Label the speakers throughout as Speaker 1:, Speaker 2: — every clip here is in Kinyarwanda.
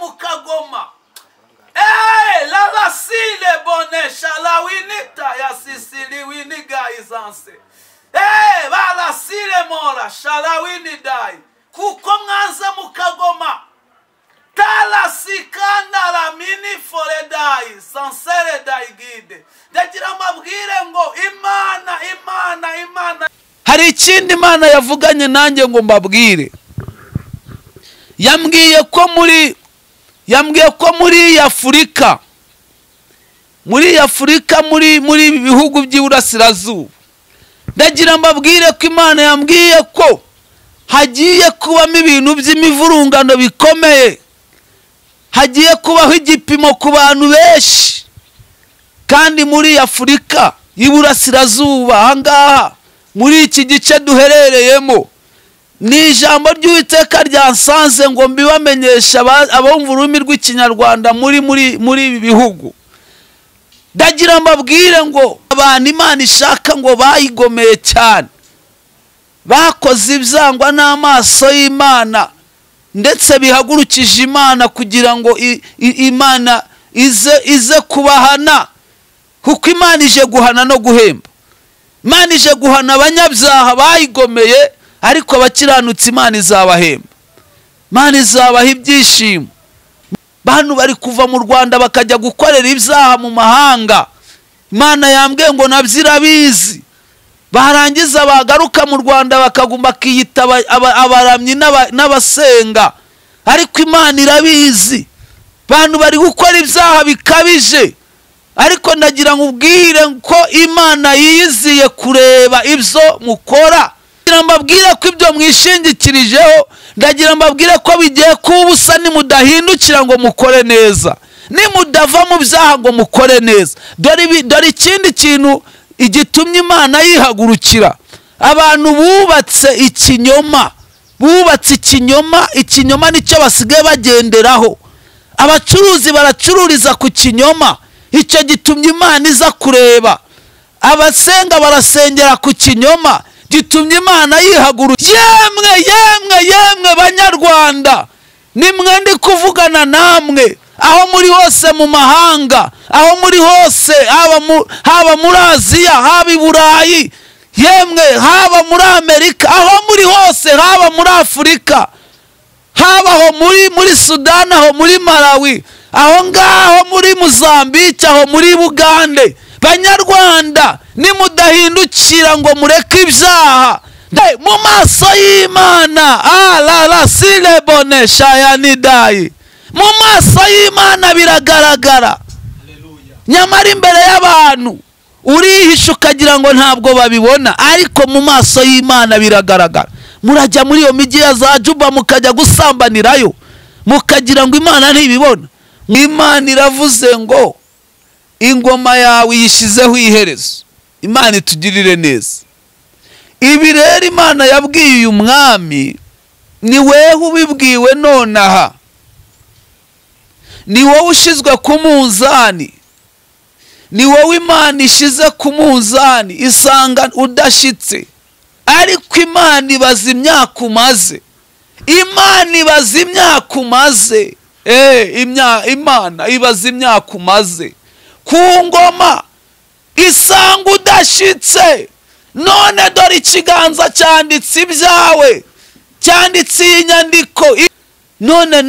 Speaker 1: mukagoma la lasile bonesha la winita ya sisili winiga izanse balasile mora shala winidai kuko mwanza mukagoma tala sikanda la mini foredai sansere dai gide ndagira mabwire ngo imana hari ikindi Imana yavuganye nanjye ngo mbabwire. Yambwiye ko muri Afurika muri bihugu by'Iburasirazuba, ndagira mbabwire ko Imana yambwiye ko hagiye kubamo ibintu by'imivurungano bikomeye, hagiye kubaho igipimo ku bantu benshi, kandi muri Afurika y'Iburasirazuba ahangaha muri iki gice duherereyemo ni ijambo ry'Uwiteka ryansanze ngo mbibamenyesha abumva ururimi rw'Ikinyarwanda muri ibi bihugu. Ndagira mbabwire ngo abantu Imana ishaka ngo bayigomeye cyane, bakoze ibyangwa n'amaso y'Imana ndetse bihagurukije Imana kugira ngo Imana ize kubahana, kuko Imana ije guhana no guhemba. Imana ije guhana abanyabyaha bayigomeye, ariko abakiranutsi Imana izabahemba, Imana izabaha ibyishimo. Bantu bari kuva mu Rwanda bakajya gukorera ibyaha mu mahanga, Imana yambwiye ngo nabyo irabizi, barangiza bagaruka mu Rwanda bakaguma kiyita abaramyi n'abasenga, ariko Imana irabizi. Bantu bari gukora ibyaha bikabije, ariko ndagira nkubwire ko Imana yiyiziye kureba ibyo mukora. Ndagira mbabwire ko ibyo mwishingikirijeho, ndagira mbabwire ko bigiye kuba ubusa nimudahindukira ngo mukore neza, nimudava mu byaha ngo mukore neza. Dore ikindi kintu igitumye Imana yihagurukira. Abantu bubatse ikinyoma nicyo basigaye bagenderaho. Abacuruzi baracururiza ku kinyoma, icyo gitumye Imana iza kureba. Abasenga barasengera ku kinyoma, gitumye Imana yihagurukira. Yemwe Banyarwanda, nimwe ndi kuvugana namwe aho muri hose mu mahanga, aho muri hose, haba muri Aziya, haba i Burayi, yemwe haba muri Amerika, aho muri hose, haba muri Afurika, haba aho muri Sudani, aho muri Malawi, aho ngaho muri Mozambique, aho muri Bugande. Banyarwanda, nimudahindukira ngo mureke ibyaha mu maso y'Imana, la sile bonesha ya nidai, mu maso y'Imana biragaragara. Nyamara imbere y'abantu urihisha ukagira ngo ntabwo babibona, ariko mu maso y'Imana biragaragara. Murajya muri iyo migi ya za Juba mukajya gusambanirayo, mukagira ngo Imana ntibibona. Imana iravuze ngo ingoma yawe yishizeho iherezo. Imana itugirire neza. Ibi rero Imana yabwiye uyu mwami, ni wewe ubibwiwe nonaha, ni wowe ushizwe ku munzani, ni wowe Imana ishize ku munzani isanga udashitse. Ariko Imana ibaza imyaka umaze, Imana ibaza imyaka umaze, Imana ibaza imyaka umaze ku ngoma, isanga udashitse. None dore ikiganza cyanditse ibyawe, cyanditse iyi nyandiko. None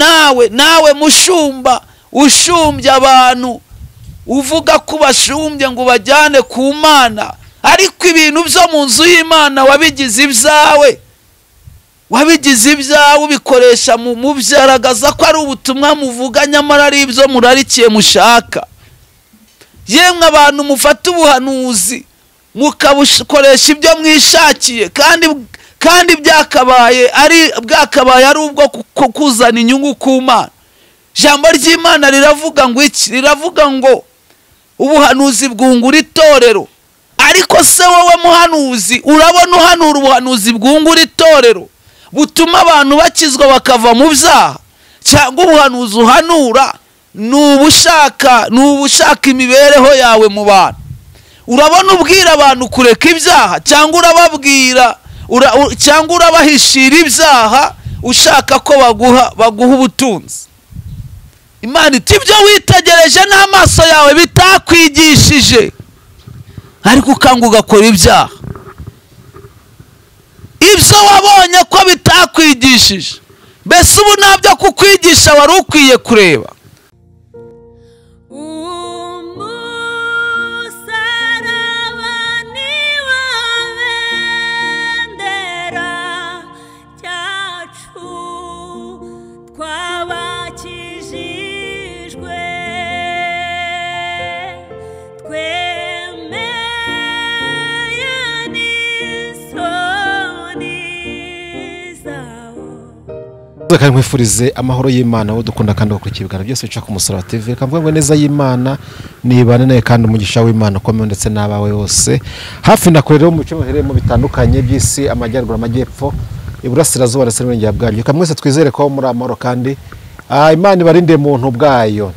Speaker 1: nawe mushumba ushumbye abantu, uvuga ko bashumbye ngo bajyane ku Mana, ariko ibintu byo mu nzu y'Imana wabigize ibyawe, ubikoresha mu byaragaza ko ari ubutumwa muvuga, nyamara ari ibyo murarikiye mushaka. Yemwe abantu mufata ubuhanuzi mukabukoresha ibyo mwishakiye, kandi bwakabaye ari ubwo kuzana inyungu ku Mana. Ijambo ry'Imana riravuga ngo iki? Riravuga ngo ubuhanuzi bwungura itorero. Ariko se wowe muhanuzi, urabona uhanura ubuhanuzi bwungura itorero butuma abantu bakizwa bakava mu byaha, cyangwa ubuhanuzi uhanura nubushaka imibereho yawe mu bantu? Urabona ubwira abantu kureka ibyaha, cyangwa urababwira cyangwa urabahishira ibyaha ushaka ko baguha ubutunzi? Imana iti ibyo witegereje n'amaso yawe bitakwigishije ariko ukanga ugakora ibyaha, ibyo wabonye ko bitakwigishije, mbese ubu nabyo kukwigisha wari ukwiye kureba.
Speaker 2: Kandi mwifurize amahoro y'Imana wo dukunda kandi bakurikira ibiganiro byose bica ku Musaraba TV. Kavuga ngo neza y'Imana nibane naye kandi umugisha w'Imana ukomeye ndetse n'abawe bose. Hafi nakorera mu cyumba heremo bitandukanye by'isi, amajyaruguru, amajyepfo, iburasirazuba ndetse n'uburengera bwaryo. Kamwese twizere ko muri amahoro kandi Imana ibarinde muntu bwayo.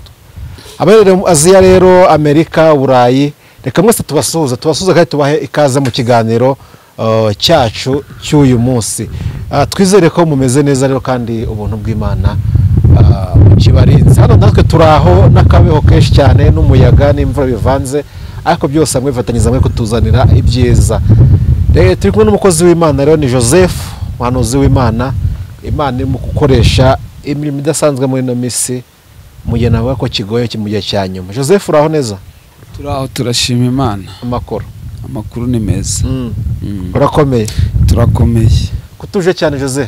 Speaker 2: Abarere Aziya rero, Amerika, Burayi, reka mwese tubasuhuza kandi tubahe ikaze mu kiganiro cyacu cy'uyu munsi. Twizere ko mumeze neza rero kandi ubuntu bw'Imana kibarinze. Hano natwe turaho n'akabeho kenshi cyane n'umuyaga n'imvura bivanze, ariko byose amwe bifatanyiriza hamwe kutuzanira ibyiza. Turi kumwe n'umukozi w'Imana rero ni Joseph, umuhanuzi w'Imana. Imana irimo gukoresha imirimo idasanzwe muri ino minsi, mu gihe navuga ko kigoye mu gihe cya nyuma. Joseph, uraho neza?
Speaker 1: Turaho, turashima Imana. Amakuru ni meza.
Speaker 2: Urakomeye?
Speaker 1: Turakomeye.
Speaker 2: Kutuje cyane Jose?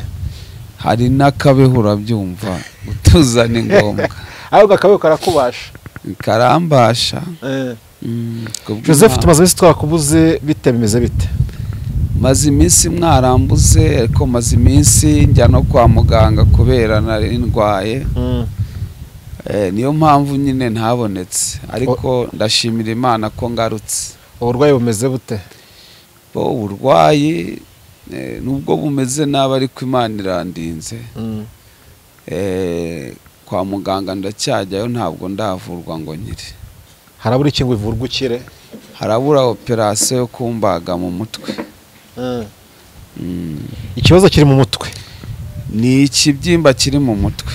Speaker 1: Hari n'akabeho urabyumva, utuzana ngombwa.
Speaker 2: Ahubwo akabeho karakubasha?
Speaker 1: Karambasha.
Speaker 2: Joseph, tumaze iminsi twakubuze, bimeze bite?
Speaker 1: Maze iminsi mwarambuze, ariko maze iminsi njya no kwa muganga kubera nari ndwaye. Niyo mpamvu nyine ntabonetse, ariko ndashimira Imana ko ngarutse.
Speaker 2: Uburwayi bumeze bute?
Speaker 1: Uburwayi nubwo bumeze nabi ariko Imana irandinze. Kwa muganga ndacyajyayo, ntabwo ndavurwa ngo nkire.
Speaker 2: Harabura iki ngo ivurwe ukire?
Speaker 1: Harabura operasiyo yo kumbaga mu mutwe.
Speaker 2: Ikibazo kiri mu mutwe?
Speaker 1: Ni ikibyimba kiri mu mutwe.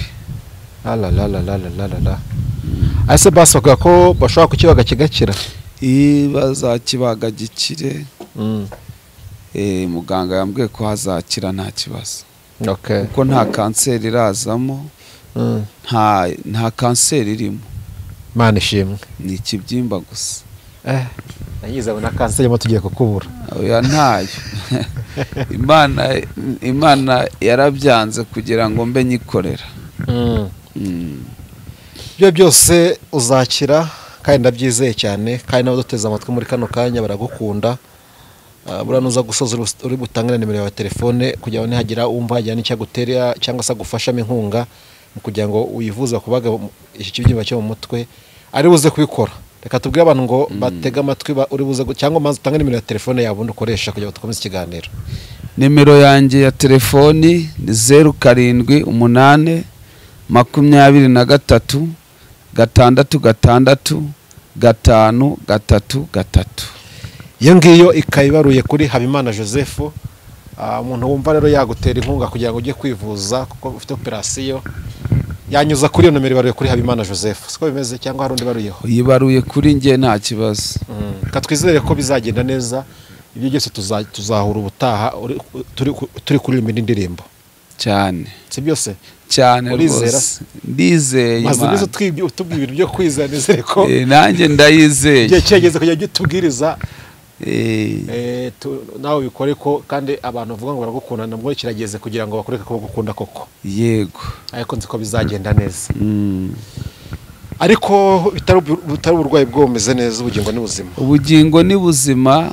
Speaker 2: Ese basi bavuga ko bashobora kukibaga kigakira?
Speaker 1: Bazakibaga gikire. Muganga yambwiye ko hazakira nta kibazo. Kuko nta kanseri irazamo, nta kanseri irimo.
Speaker 2: Imana ishimwe.
Speaker 1: Ni ikibyimba gusa.
Speaker 2: Nagize ngo na kanseri mo tugiye kukubura.
Speaker 1: Oya, ntayo. Imana yarabyanze kugira ngo mbe nyikorera.
Speaker 2: Ibyo byose uzakira kandi ndabyizeye cyane, kandi nabo duteze amatwi muri kano kanya baragukunda. Buranuza gusoza uri butangana nimero yawe telefone kugira ngo nihagira umva hagira n'icyo agutera cyangwa se agufashamo inkunga mu kugira ngo uyivuze kubaga iki kibyimba cyo mu mutwe, ari buze kubikora. Reka tubwire abantu ngo batega amatwi uri buze cyangwa manzi utanga nimero ya telefone yawe ubundi ukoresha kugira ngo dukomeze ikiganiro. Nimero
Speaker 1: yanjye ya telefoni ni 0788 23 6 5
Speaker 2: Iyo ngiyo ikayibaruye kuri Habimana Joseph. Umuntu wumva rero yagutera inkunga kugira ngo ujye kwivuza kuko ufite operasiyo, yanyuza kuri iyo numero ibaruye kuri Habimana Joseph. Siko bimeze cyangwa hari undi baruyeho?
Speaker 1: Yibaruye kuri njye nta kibazo.
Speaker 2: Katwizere ko bizagenda neza. Ibyo byose tuzahura ubutaha turi kuririmba indirimbo
Speaker 1: cyane.
Speaker 2: Si byose?
Speaker 1: Cyane rwose. Ndizeye Imana.
Speaker 2: Maze tubwira ibintu byo kwizera, nizere ko
Speaker 1: nanjye ndayizeye.
Speaker 2: Igihe cyageze kujya gitubwiriza nawe bikore ko kandi abantu bavuga ngo baragukunda, nabwo kirageze kugira ngo bakoreke ko bagukunda koko.
Speaker 1: Yego.
Speaker 2: Ariko nzi ko bizagenda neza. Ariko bitari uburwayi bwo bumeze neza, ubugingo ni buzima.
Speaker 1: Ubugingo ni buzima.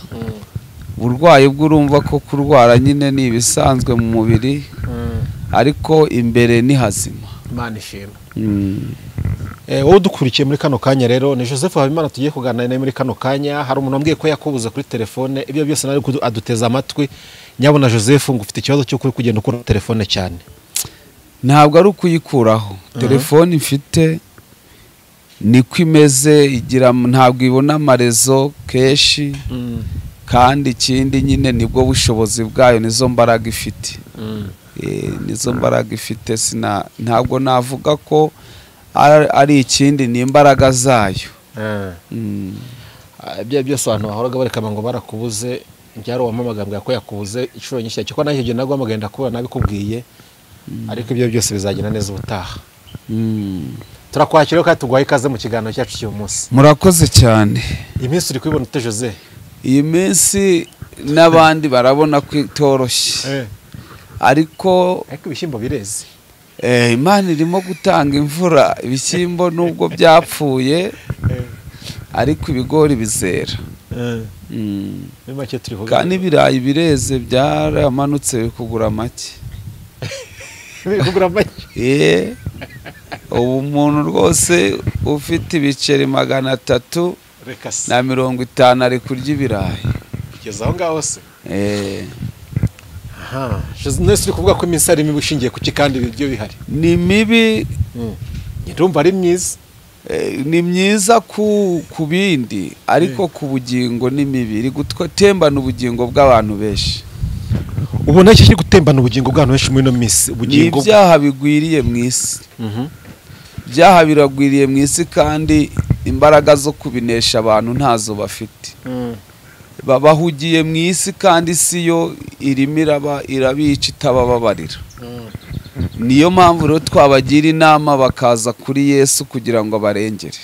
Speaker 1: Uburwayi bw'urumva ko kurwara nyine ni ibisanzwe mu mubiri, ariko imbere ni hazima.
Speaker 2: Imana ishimwe. Wowe dukurikiye muri kano kanya rero ni Joseph Habimana tugiye kuganira naye muri kano kanya. Hari umuntu wambwiye ko yakubuze kuri telefone, ibyo byose nari aduteza amatwi. Nyabona Joseph, ngo ufite ikibazo cyo kugenda ukora telefone cyane?
Speaker 1: Ntabwo ari ukuyikuraho. Telefone mfite niko imeze, igira ntabwo ibona amarezo keshi, kandi ikindi nyine nibwo bushobozi bwayo, nizo mbaraga ifite. Nizo mbaraga ifite. Ntabwo navuga ko ari ikindi ni imbaraga zayo.
Speaker 2: ibyo byose abantu bahoraga barekama ngo barakubuze njyaro wamamagambwa ko yakubuze inshuro nyinshi cyako naho igihe nagwa magenda kubona nabikubwiye ariko ibyo byose bizagenda neza ubutaha. Turakwakira kandi tugwaye ikaze mu kiganiro cyacu cy'uyu munsi.
Speaker 1: Murakoze cyane.
Speaker 2: Iyi minsi uri kwibona ute Jose?
Speaker 1: Iyi minsi n'abandi barabona ko itoroshye ariko
Speaker 2: ibishyimbo bireze.
Speaker 1: Imana irimo gutanga imvura, ibishyimbo nubwo byapfuye ariko ibigori bizera. Kandi ibirayi bireze byaramanutse kugura make.
Speaker 2: Kugura make?
Speaker 1: Ubu umuntu rwose ufite ibiceri 350 ari kurya ibirayi.
Speaker 2: Kugeza aho ngaho se? Nese uri kuvuga ko iminsi ari mibi ushingiye ku kandi ibyo bihari?
Speaker 1: Ni mibi.
Speaker 2: Ndumva ari myiza.
Speaker 1: Ni myiza ku bindi ariko ku bugingo ni mibi. Iri gutembana ubugingo bw'abantu benshi.
Speaker 2: Ubona iki kiri gutembana ubugingo bw'abantu benshi muri no minsi?
Speaker 1: Ubugingo ibyaha bigwiriye mu isi. Byaha biragwiriye mu isi kandi imbaraga zo kubinesha abantu ntazo bafite. Babahugiye mu isi kandi isi yo irimo irabica itabababarira. Niyo mpamvu rero twabagira inama bakaza kuri Yesu kugira ngo barengere.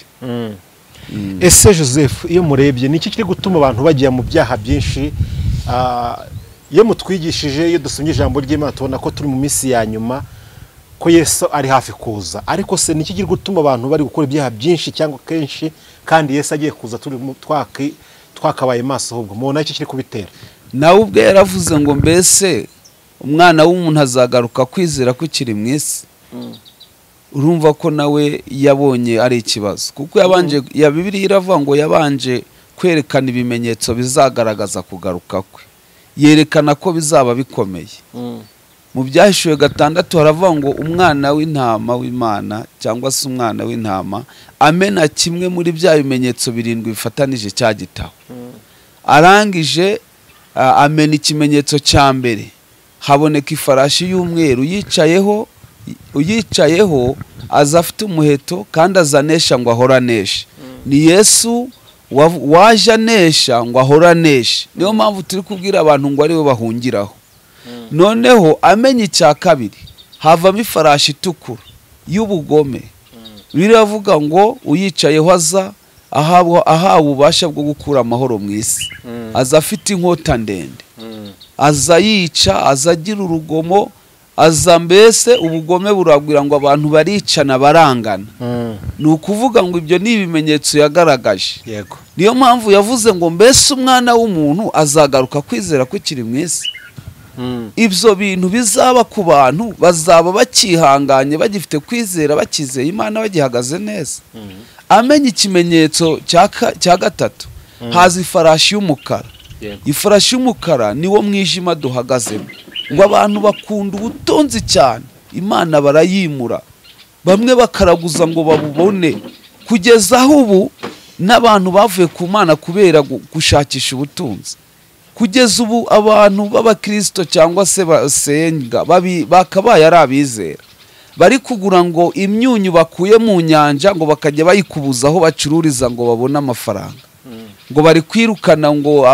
Speaker 2: Ese Joseph iyo murebye niki kiri gutuma abantu bagiye mu byaha byinshi? Iyo mutwigishije iyo dusomye ijambo ry'Imana tubona ko turi mu minsi ya nyuma ko Yesu ari hafi kuza, ariko se niki kiri gutuma abantu bari gukora ibyaha byinshi cyangwa kenshi kandi Yesu agiye kuza turi twakabaye maso ahubwo mubona iki kiri kubitera?
Speaker 1: Nawe ubwe yaravuze ngo mbese umwana w'umuntu azagaruka kwizera ko kiri mu isi. Urumva ko nawe yabonye ari ikibazo kuko ya Bibiliya iravuga ngo yabanje kwerekana ibimenyetso bizagaragaza kugaruka kwe, yerekana ko bizaba bikomeye. Mu Byahishuwe 6 haravuga ngo umwana w'intama w'Imana cyangwa se umwana w'intama amena kimwe muri bya bimenyetso 7 bifatanije cya gitabo. Arangije amena ikimenyetso cya mbere, haboneka ifarashi y'umweru uyicayeho aza afite umuheto kandi azanesha ngo ahoraneshe. Ni Yesu waje anesha ngo ahoraneshe. Niyo mpamvu turi kubwira abantu ngo ari we bahungiraho. Noneho amenye icya kabiri, havamo ifarashi itukura y'ubugome. Biravuga ngo uyicayeho aza ahawe ububasha bwo gukura amahoro mu isi. Aza afite inkota ndende, aza yica, aza agira urugomo, aza mbese ubugome buragwira ngo abantu baricana barangana. Ni ukuvuga ngo ibyo ni ibimenyetso yagaragaje. Niyo mpamvu yavuze ngo mbese umwana w'umuntu azagaruka kwizera ko kiri mu isi. Ibyo bintu bizaba ku bantu bazaba bakihanganye bagifite kwizera bakizeye Imana bagihagaze neza. Amenye ikimenyetso cya gatatu, haza ifarashi y'umukara. Ifarashi y'umukara niwo mwijima duhagazemo. Ngo abantu bakunda ubutunzi cyane, Imana barayimura, bamwe bakaraguza ngo babubone, kugeza aho ubu n'abantu bavuye ku Mana kubera gushakisha ubutunzi. Kugeza ubu abantu b'abakristo cyangwa se basenga bakabaye ari abizera, bari kugura ngo imyunyu bakuye mu nyanja ngo bakajya bayikubuza aho bacururiza ngo babone amafaranga. Ngo bari kwirukana ngo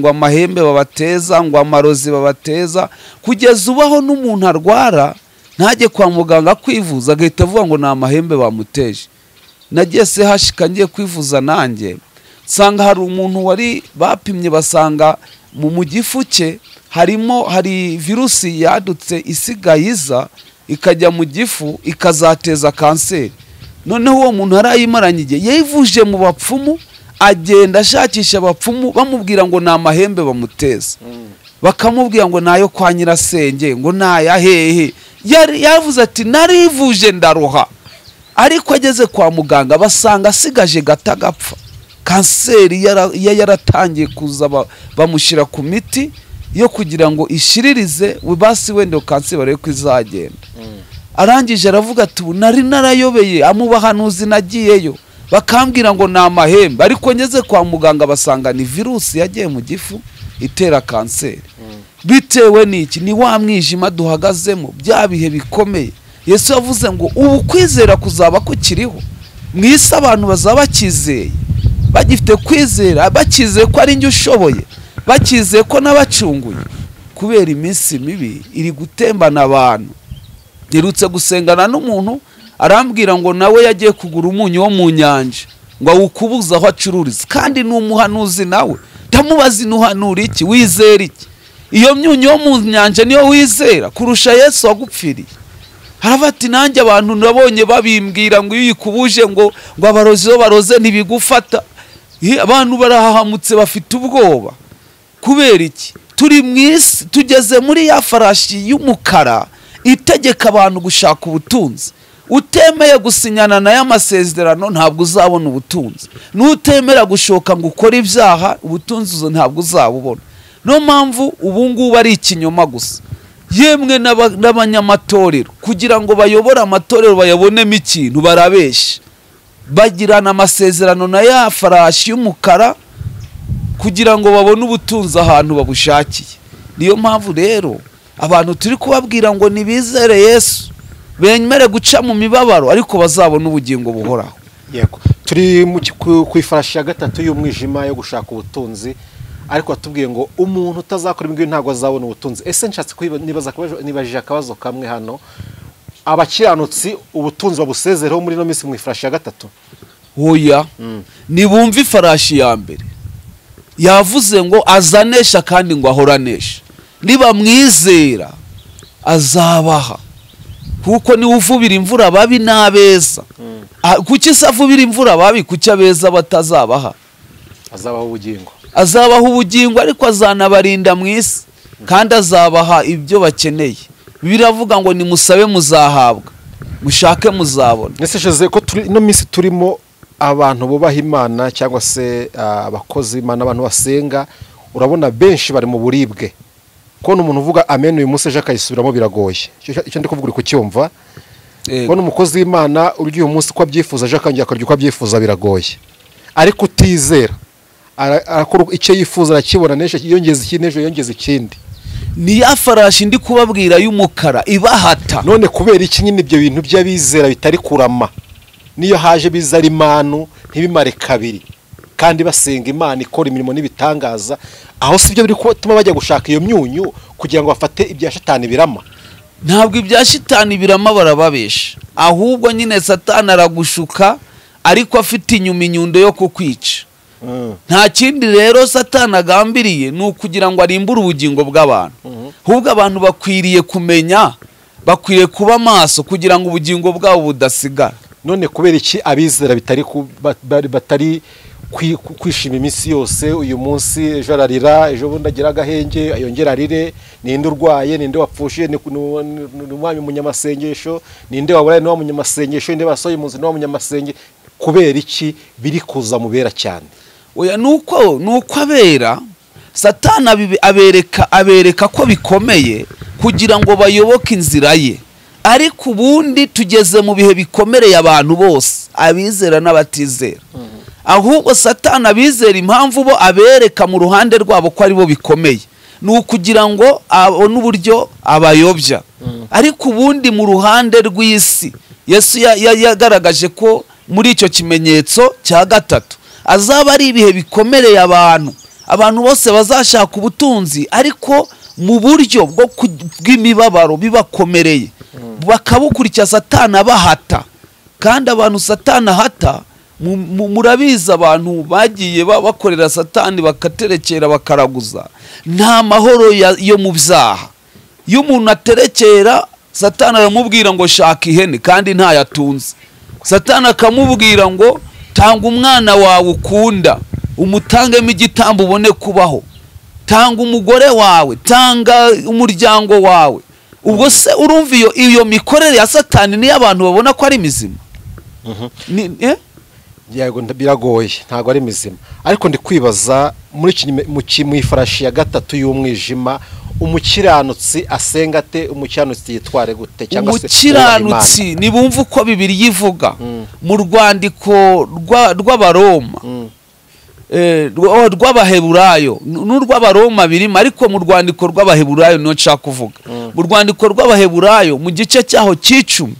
Speaker 1: amahembe babateza, ngo amarozi babateza, kugeza ubaho n'umuntu arwara ntajye kwa muganga kwivuza agahita avuga ngo ni amahembe bamuteje. Nagiye se hashika ngiye kwivuza nanjye nsanga hari umuntu wari bapimye basanga mu gifu cye hari virusi yadutse isigayiza ikajya mu gifu ikazateza kanseri. Noneho uwo muntu arayimaranye igihe yivuje mu bapfumu, agenda ashakisha abapfumu bamubwira ngo ni amahembe bamuteza, bakamubwira ngo nayo kwa nyirasenge, ngo naya hehe. Yavuze ati narivuje ndaruha, ariko ageze kwa muganga basanga asigaje gata gapfa. Kanseri yaratangiye kuza, bamushyira ku miti yo kugira ngo ishiririze basi wenda kanseri barebe ko izagenda. Arangije aravuga ati nari narayobeye amubahanuzi nagiyeyo bakambwira ngo ni amahembe, ariko ngeze kwa muganga basanga ni virusi yagiye mu gifu itera kanseri. Bitewe n'iki? Ni wa mwijima duhagazemo, bya bihe bikomeye Yesu yavuze ngo ubu kwizera kuzaba kukiriho mu isi, abantu bazaba bakizeye, bagifite kwizera, bakizeye ko ari njye ushoboye, bakizeye ko n'abacunguye, kubera iminsi mibi iri gutembana abantu. Ndirutse gusengana n'umuntu arambwira ngo nawe yagiye kugura umunyu wo mu nyanja ngo awukubuze aho acururiza, kandi ni umuhanuzi nawe. Ndamubaza inuhanura iki, wizera iki? Iyo myunyu yo mu nyanja niyo wizera kurusha Yesu wagupfiriye? Haravuga ati nanjye abantu nabonye babimbwira ngo iyo uyikubuje ngo abarozi bo baroze ntibigufata. Abantu barahahamutse bafite ubwoba. Kubera iki? Turi mu isi, tugeze muri ya farashi y'umukara itegeka abantu gushaka ubutunzi. Utemeye gusinyana na y'amasezerano ntabwo uzabona ubutunzi. Nutemera gushoka ngo ukore ibyaha, ubutunzi ntabwo uzabubona. No mpamvu ubu ngubu ari ikinyoma gusa. Yemwe n'abanyamatorero kugira ngo bayobore amatorero bayabonemo ikintu barabesha. Bagirana amasezerano na ya farashi y'umukara kugira ngo babone ubutunzi ahantu babushakiye. Niyo mpamvu rero abantu turi kubabwira ngo nibizere Yesu, bemere guca mu mibabaro ariko bazabona ubugingo buhoraho.
Speaker 2: Yego, turi ku ifarashi ya gatatu y'umwijima yo gushaka ubutunzi, ariko atubwiye ngo umuntu utazakora ibintu ntabwo azabona ubutunzi. Ese nshatse nibajije akabazo kamwe hano, abakiranutsi ubutunzi babusezereho muri no minsi mu ifarashi ya gatatu?
Speaker 1: Oya, nibumva ifarashi ya mbere yavuze ngo azanesha kandi ngo ahoranesha. Niba mwizera azabaha, kuko ni uvubira imvura babi n'abeza. Kuki se avubira imvura babi, kuki abeza batazabaha?
Speaker 2: Azabaha ubugingo.
Speaker 1: Azabaha ubugingo, ariko azanabarinda mu isi kandi azabaha ibyo bakeneye. Biravuga ngo nimusabe muzahabwa, mushake muzabona.
Speaker 2: Nesesheje ko turi no minsi turimo abantu bubaha Imana cyangwa se abakozi Imana, abantu basenga, urabona benshi bari mu buribwe. Ko n'umuntu uvuga amen uyu munsi ejo akayisubiramo biragoye. Icyo ndi kuvuga uri kucyumva. Ko n'umukozi w'Imana uryo uyu munsi ko abyifuza ejo akangiye akarya uko abyifuza biragoye. Ariko utizera arakora icyo yifuza arakibona, neshe yongeza ikindi, ejo yongeza ikindi.
Speaker 1: Ni ya farashi ndi kubabwira y'umukara ibahata.
Speaker 2: None kubera iki nyine ibyo bintu by'abizera bitari kurama? Niyo haje bizari Imana ntibimare kabiri, kandi basenga Imana ikora imirimo n'ibitangaza, aho sivyo biri gutuma bajya gushaka iyo myunyu kugira ngo bafate ibya Satani birama.
Speaker 1: Ntabwo ibya Satani birama barababesha, ahubwo nyine Satani aragushuka ariko afite inyuma inyundo yo kukwica. Nta kindi rero Satani agambiriye ni ukugira ngo arimbure ubugingo bw'abantu. Ahubwo abantu bakwiriye kumenya, bakwiriye kuba maso kugira ngo ubugingo bwabo budasigara.
Speaker 2: None kubera iki abizera batari kwishima iminsi yose? Uyu munsi ejo ararira, ejo bundi agira agahenge ayongera arire. Ninde urwaye, ninde wapfushiye, ni umwami munyamasengesho, ninde waburaye no munyamasengesho, ninde basoye imunsi no munyamasengesho. Kubera iki biri kuza mubera cyane?
Speaker 1: Oya, nuko abera Satani abereka ko bikomeye kugira ngo bayoboke inzira ye. Ariko ubundi tugeze mu bihe bikomereye abantu bose, abizera n'abatizera. Ahubwo Satani abizera impamvu bo abereka mu ruhande rwabo ko ari bo bikomeye, ni ukugira ngo abone uburyo abayobya. Ariko ubundi mu ruhande rw'isi Yesu yagaragaje ko muri icyo kimenyetso cya gatatu azaba ari ibihe bikomereye abantu bose bazashaka ubutunzi, ariko mu buryo bw'imibabaro bibakomereye, bakabukurikira Satani abahata. Kandi abantu Satani ahata, murabizi abantu bagiye bakorera Satani bakaterekera bakaraguza, nta mahoro yo mu byaha. Iyo umuntu aterekera, Satani aramubwira ngo shaka ihene kandi ntayatunze. Satani akamubwira ngo tanga umwana wawe ukunda umutangemo igitambo ubone kubaho, tanga umugore wawe, tanga umuryango wawe. Ubwo se urumva iyo mikorere ya Satani ni abantu babona ko ari mizima?
Speaker 2: Yego, biragoye, ntago ari mizima. Ariko ndi kwibaza mu ifarashi ya gatatu y'umwijima, umukiranutsi asenga ate? Umukiranutsi yitware gute? Cyangwa se
Speaker 1: umukiranutsi nibumva uko Bibiliya ivuga mu rwandiko rw'Abaroma rw'abaheburayo n'urw'abaroma birimo, ariko mu rwandiko rw'abaheburayo niyo nshaka kuvuga. Mu rwandiko rw'abaheburayo mu gice cyaho cy'icumi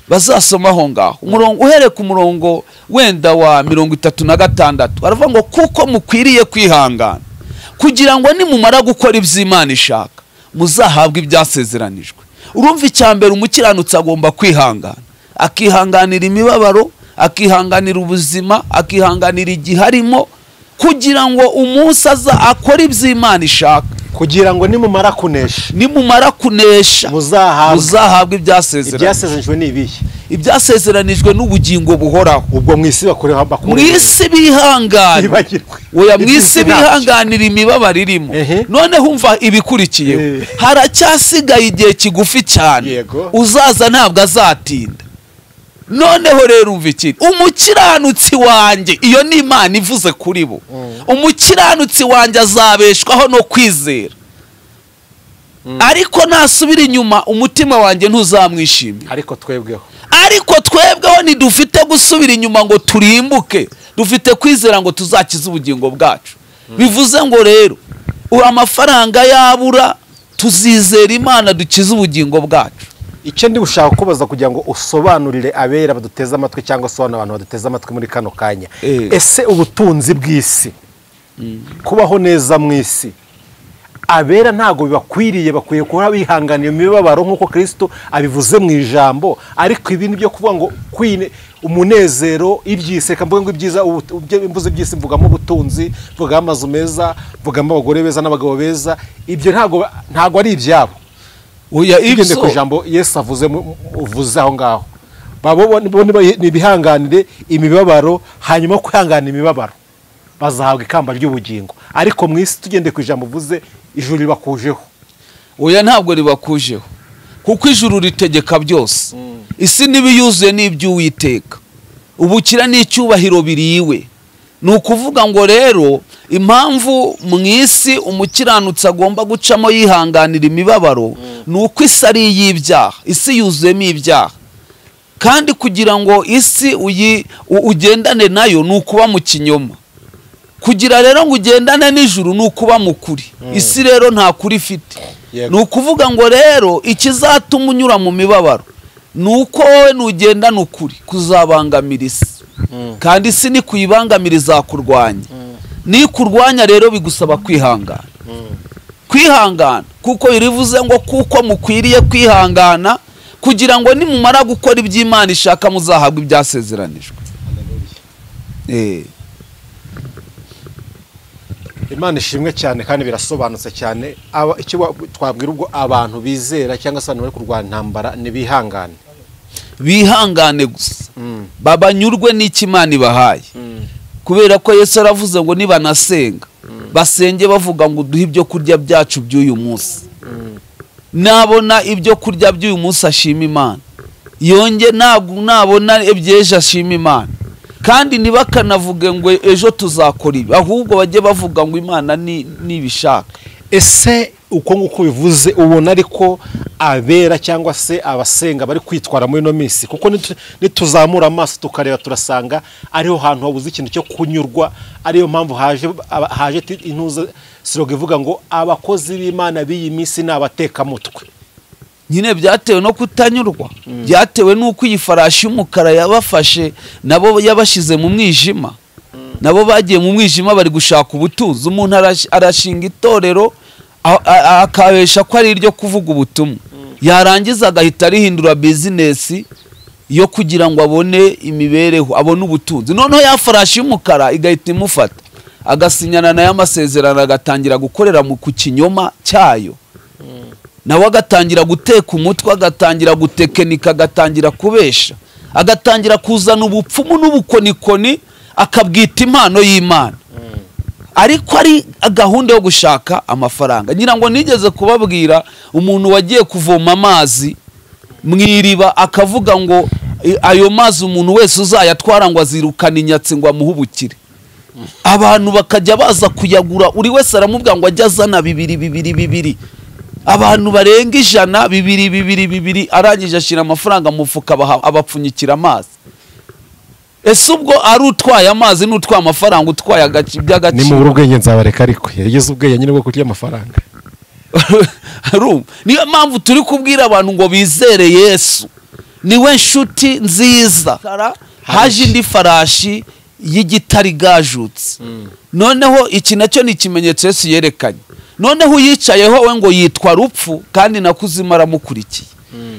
Speaker 1: bazasoma aho ngaho umurongo uhereye ku murongo wenda wa 36 baravuga ngo kuko mukwiriye kwihangana kugira ngo nimumara gukora iby'Imana ishaka muzahabwa ibyasezeranijwe. Urumva icyambere umukiranutsi agomba kwihangana, akihanganira imibabaro, akihanganira ubuzima, akihanganira igiharimo, kugira ngo umunsi aza akora iby'Imana ishaka,
Speaker 2: kugira ngo nimumara kunesha
Speaker 1: muzahabwa
Speaker 2: ibyasezeranijwe n'ibihe.
Speaker 1: Ibyasezeranijwe n'ubugingo buhoraho.
Speaker 2: Ubwo mwisi
Speaker 1: mwisi bihangana, oya mwisi bihanganira imibabaro irimo. None humva ibikurikiyeho, haracyasigaye igihe kigufi cyane, uzaza ntabwo azatinda. Noneho rero umva iki, umukiranutsi wanjye, iyo ni Imana ivuze kuri bo, umukiranutsi wanjye azabeshwaho no kwizera, ariko nasubira inyuma umutima wanjye ntuzamwishimira. Ariko twebweho ntidufite gusubira inyuma ngo turimbuke, dufite kwizera ngo tuzakize ubugingo bwacu. Bivuze ngo rero amafaranga yabura, tuzizera Imana dukize ubugingo bwacu.
Speaker 2: Icyo ndi gushaka kubaza kugira ngo usobanurire abera baduteze amatwi cyangwa se abantu baduteze amatwi muri kano kanya, ese ubutunzi bw'isi, kubaho neza mu isi, abera ntago bibakwiriye, bakwiye kuba bihanganiye imibabaro nk'uko Kristo abivuze mu ijambo, ariko ibintu byo kuvuga ngo umunezero, ibyise kamvuga ngo ibyiza, imbuze by'isi mvugamo ubutunzi, mvugamo amazu meza, mvugamo abagore beza n'abagabo beza, ibyo ntago ari ibyabo.
Speaker 1: Oya,
Speaker 2: igende ku ijambo Yesu uvuze aho ngaho, nibihanganire imibabaro, hanyuma kwihangana imibabaro bazahabwa ikamba ry'ubugingo. Ariko mu isi tugende ku ijambo uvuze, ijuru ribakujeho.
Speaker 1: Oya, ntabwo ribakujeho, kuko ijuru ritegeka byose. Isi n'ibiyuzuye n'iby'Uwiteka, ubukira n'icyubahiro biriwe. Ni ukuvuga ngo rero impamvu mu isi umukiranutsi agomba gucamo yihanganira imibabaro, ni uko isi ari iy'ibyaha, isi yuzuyemo ibyaha, kandi kugira ngo isi ugendane nayo ni ukuba mu kinyoma. Kugira rero ngo ugendane n'ijuru ni ukuba mu kuri. Isi rero nta kuri ifite. Ni ukuvuga ngo rero ikizatuma unyura mu mibabaro ni uko wowe nugendana ukuri kuzabangamira isi, kandi isi ni kuyibangamira izakurwanya. Ni kurwanya rero bigusaba kwihangana. Kwihangana kuko irivuze ngo kuko mukwiriye kwihangana kugira ngo nimumara gukora iby'Imana ishaka muzahabwa ibyasezeranijwe.
Speaker 2: Imana ishimwe cyane kandi birasobanutse cyane. Icyo twabwira ubwo abantu bizera cyangwa se abantu bari kurwana intambara ni bihangane.
Speaker 1: Bihangane gusa, babanyurwe n'Imana ibahaye, kubera ko Yesu aravuze ngo nibanasenga basenge bavuga ngo duhe ibyo kurya byacu by'uyu munsi. Nabona ibyo kurya by'uyu munsi ashima Imana, yonge nabona ebyeje ashima Imana, kandi ntibakanavuge ngo ejo tuzakora ibi, ahubwo bajye bavuga ngo Imana nibishaka.
Speaker 2: Ese uko nguko bivuze ubona ariko abera cyangwa se abasenga bari kwitwara muri no minsi? Kuko nituzamura amaso tukareba turasanga ariho hantu habuze ikintu cyo kunyurwa. Ariyo mpamvu haje intuza siroga ivuga ngo abakozi b'Imana b'iyi minsi n'abateka mutwe.
Speaker 1: Nyine byatewe no kutanyurwa, byatewe nuko iyi farashi y'umukara yabafashe, nabo yabashize mu mwijima. Nabo bagiye mu mwijima bari gushaka ubutunzi. Umuntu arashinga itorero akabesha ko ari iryo kuvuga ubutumwa, yarangiza agahita rihindura business yo kugira ngo abone imibereho, abone ubutunzi. Noneho ya farashi y'umukara igahita imufata, agasinyana na y'amasezerano, agatangira gukorera ku kinyoma cyayo. Nawe agatangira guteka umutwe, agatangira gutekenika, agatangira kubesha, agatangira kuzana ubupfumu n'ubukonikoni, akabwita impano y'Imana, ariko ari gahunda yo gushaka amafaranga. Ngira ngo nigeze kubabwira umuntu wagiye kuvoma amazi mwiriba, akavuga ngo ayo mazi umuntu wese uzayatwara ngo azirukana inyatsi ngo amuhubukire. Abantu bakajya baza kuyagura, uri wese aramubwira ngo ajya azana bibiri. Abantu barenga 100, bibiri, arangije ashira amafaranga mu mufuka abapfunyikira amazi. ese ubwo ari utwaye amazi n'utwaye amafaranga utwaye by'agaciro
Speaker 2: ni mu ubwenge nzabareka ariko yageze ubwenge nyine bwo kurya amafaranga.
Speaker 1: niyo mpamvu turi kubwira abantu ngo bizere Yesu niwe nshuti nziza. Haje indi farashi y'igitare igajutse, noneho iki nacyo ni ikimenyetso Yesu yerekanye. Noneho uyicayeho we ngo yitwa Rupfu kandi nakuzima aramukurikiye.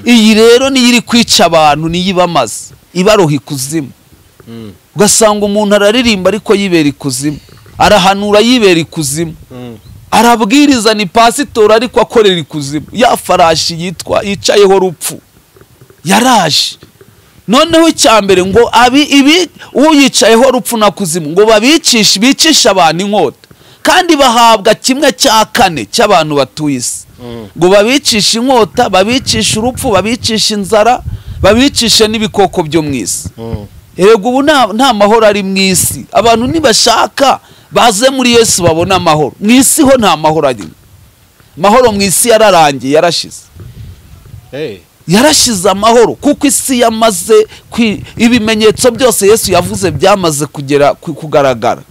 Speaker 1: Iyi rero niyo iri kwica abantu, niyo ibamaze ibaroha ikuzimu. Ugasanga umuntu araririmba ariko yibera ikuzimu, arahanura yibera ikuzimu, arabwiriza ni pasitori ariko akorera ikuzimu. Ya farashi yitwa yicayeho Rupfu yaraje. Noneho icyambere ngo ibi uyicayeho Rupfu na kuzimu ngo bicisha abantu inkota, kandi bahabwa 1/4 cy'abantu batuye isi. Ngo babicisha inkota, babicisha urupfu, babicisha inzara, babicisha n'ibikoko byo mu isi. Erego ubu nta mahoro ari mu isi. Abantu nibashaka baze muri Yesu babona amahoro. Mu isi ho nta mahoro ari. Mahoro mu isi yararangiye, yarashize. Yarashize amahoro kuko isi yamaze ibimenyetso byose Yesu yavuze byamaze kugaragara.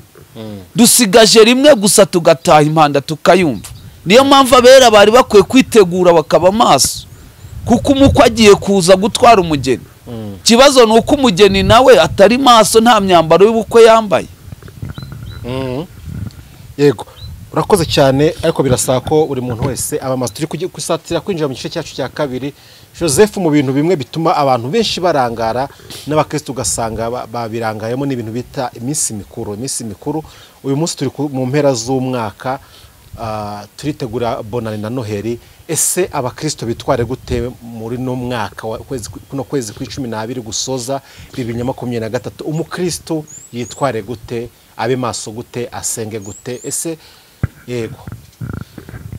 Speaker 1: Dusigaje rimwe gusa tugataha impanda tukayumva. Niyo mpamvu abera bari bakwiye kwitegura bakaba maso, kuko umukwe agiye kuza gutwara umugeni. Kibazo nuko umugeni nawe atari maso, nta myambaro y'ubukwe yambaye.
Speaker 2: Yego, urakoze cyane, ariko birasaba ko buri muntu wese aba maso. Turi kusatira kwinjira mu gice cyacu cya kabiri. Joseph, mu bintu bimwe bituma abantu benshi barangara n'abakristo ugasanga babirangayemo n'ibintu bita iminsi mikuru. Uyu munsi turi mu mpera z'umwaka, turitegura Bonane na Noheli. Ese abakristo bitware gute muri no mwaka kuno kwezi kwa 12 gusoza 2023? Umukristo yitware gute, abe maso gute, asenge gute? Ese yego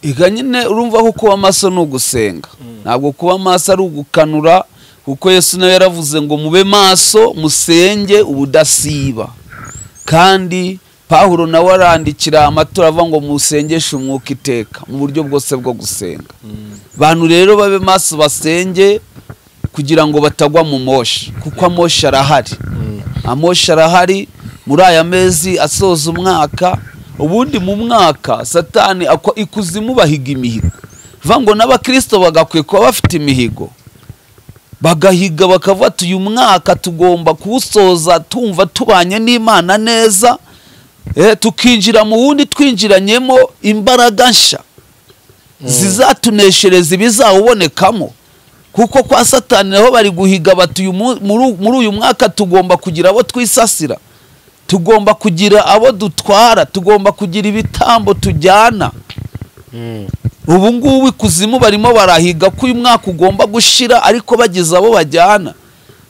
Speaker 1: iganyine urumva ko kuba maso no gusenga, ntabwo kuba maso ari ugukanura, kuko Yesu nawe yaravuze ngo mube maso musenge ubudasiba. Kandi Pawulo nawe arandikira amatora avuga ngo musengeshe umwuka iteka mu buryo bwose bwo gusenga. Bantu rero babe maso basenge kugira ngo batagwa mu moshi, kuko amoshi arahari. Amoshi arahari muri aya mezi asoza umwaka. Ubundi mu mwaka Satani ikuzimu bahiga imihigo. Vuga ngo n'abakristo bagakwiye kuba bafite imihigo, bagahiga bakavuga uyu mwaka tugomba kuwusoza tumva tubanye n'Imana neza, tukinjira mu wundi twinjiranyemo imbaraga nsha zizatuneshereza ibizawubonekamo. Kuko kwa Satani naho bari guhiga bati muri uyu mwaka tugomba kugira abo twisasira, tugomba kugira abo dutwara, tugomba kugira ibitambo tujyana. Ubu ngubu ikuzimu barimo barahiga ko uyu mwaka ugomba gushira ariko bagize abo bajyana.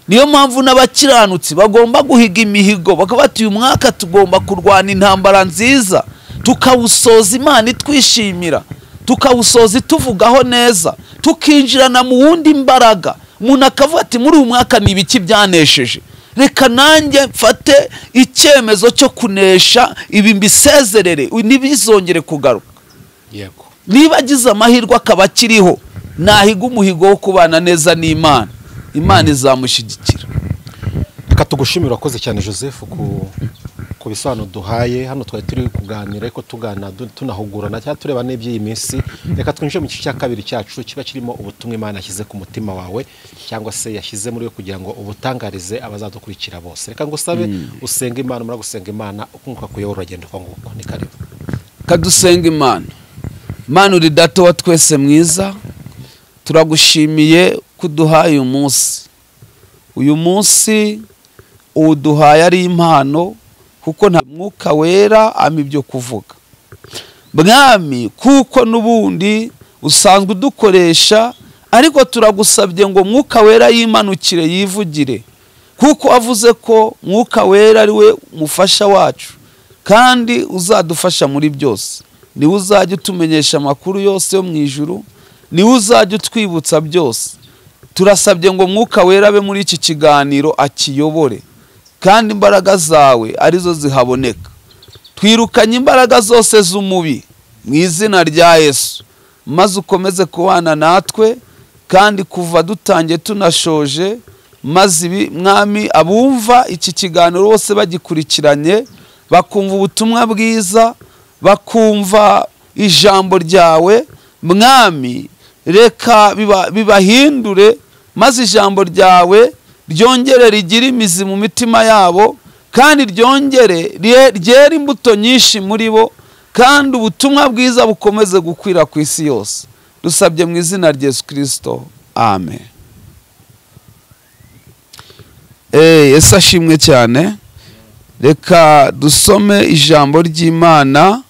Speaker 1: Niyo mpamvu n'abakiranutsi bagomba guhiga imihigo, bakabati uyu mwaka tugomba kurwana intambara nziza, tukawusoza Imana itwishimira, tukawusoza tuvugaho neza, tukinjirana mu wundi imbaraga. Umuntu akavuga ati muri uyu mwaka ni ibiki byanesheje, reka nanjye mfate icyemezo cyo kunesha ibi mbisezerere ntibizongere kugaruka.
Speaker 2: Yego,
Speaker 1: niba agize amahirwe akaba akiriho, nahiga umuhigo wo kubana neza n'Imana, Imana izamushyigikira.
Speaker 2: Reka tugushimira, urakoze cyane Joseph ku bisobanuro duhaye. Hano twari turi kuganira ariko tugana tunahugurana cyangwa tureba n'iby'iyi minsi. Reka twinjire mu gice cya kabiri cyacu kiba kirimo ubutumwa Imana yashyize ku mutima wawe, cyangwa se yashyize muri we kugira ngo ubutangarize abazadukurikira bose. Reka ngusabe usenge Imana, umara gusenga Imana ukunguka kuyobora urugendo kwa nguko. Ni karibu
Speaker 1: kadusenga Imana. Mana uri Data wa twese mwiza, turagushimiye kuduhaye uyu munsi uduhaye ari impano, kuko nta Mwuka Wera ama ibyo kuvuga. Mwami, kuko nubundi usanzwe udukoresha, ariko turagusabye ngo Mwuka Wera yimanukire yivugire, kuko avuze ko Mwuka Wera ari we mufasha wacu kandi uzadufasha muri byose. Niwe uzajya utumenyesha amakuru yose yo mu ijuru, niwe uzajya utwibutsa byose. Turasabye ngo Mwuka Wera abe muri iki kiganiro akiyobore, kandi imbaraga zawe arizo zihaboneka. Twirukanye imbaraga zose z'umubi mu izina rya Yesu, maze ukomeze kubana natwe, kandi kuva dutangiye tunashoje maze ibi mwami abumva iki kiganiro bose bagikurikiranye bakumva ubutumwa bwiza, bakumva ijambo ryawe mwami, reka bibahindure, maze ijambo ryawe ryongere rigire imizi mu mitima yabo, kandi ryongere ryera imbuto nyinshi muri bo, kandi ubutumwa bwiza bukomeze gukwira ku isi yose. Dusabye mu izina rya Yesu Kristo, amen. Yesu ashimwe cyane. Reka dusome ijambo ry'Imana,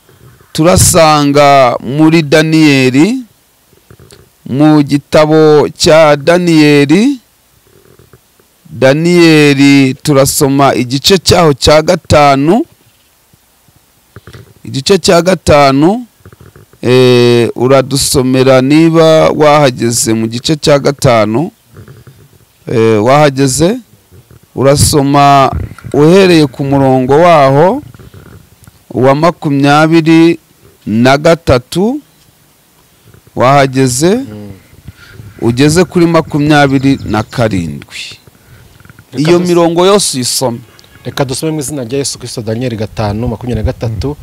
Speaker 1: turasanga muri Daniyeli, mu gitabo cya Daniyeli turasoma igice cyaho cya gatanu, uradusomera niba wahageze mu gice cya gatanu. Wahageze urasoma uhereye ku murongo waho wa 23, wahageze ugeze kuri 27. Iyo mirongo yose isome.
Speaker 2: Reka dusome mu izina rya Yesu Kristo. Daniyeli 5:23.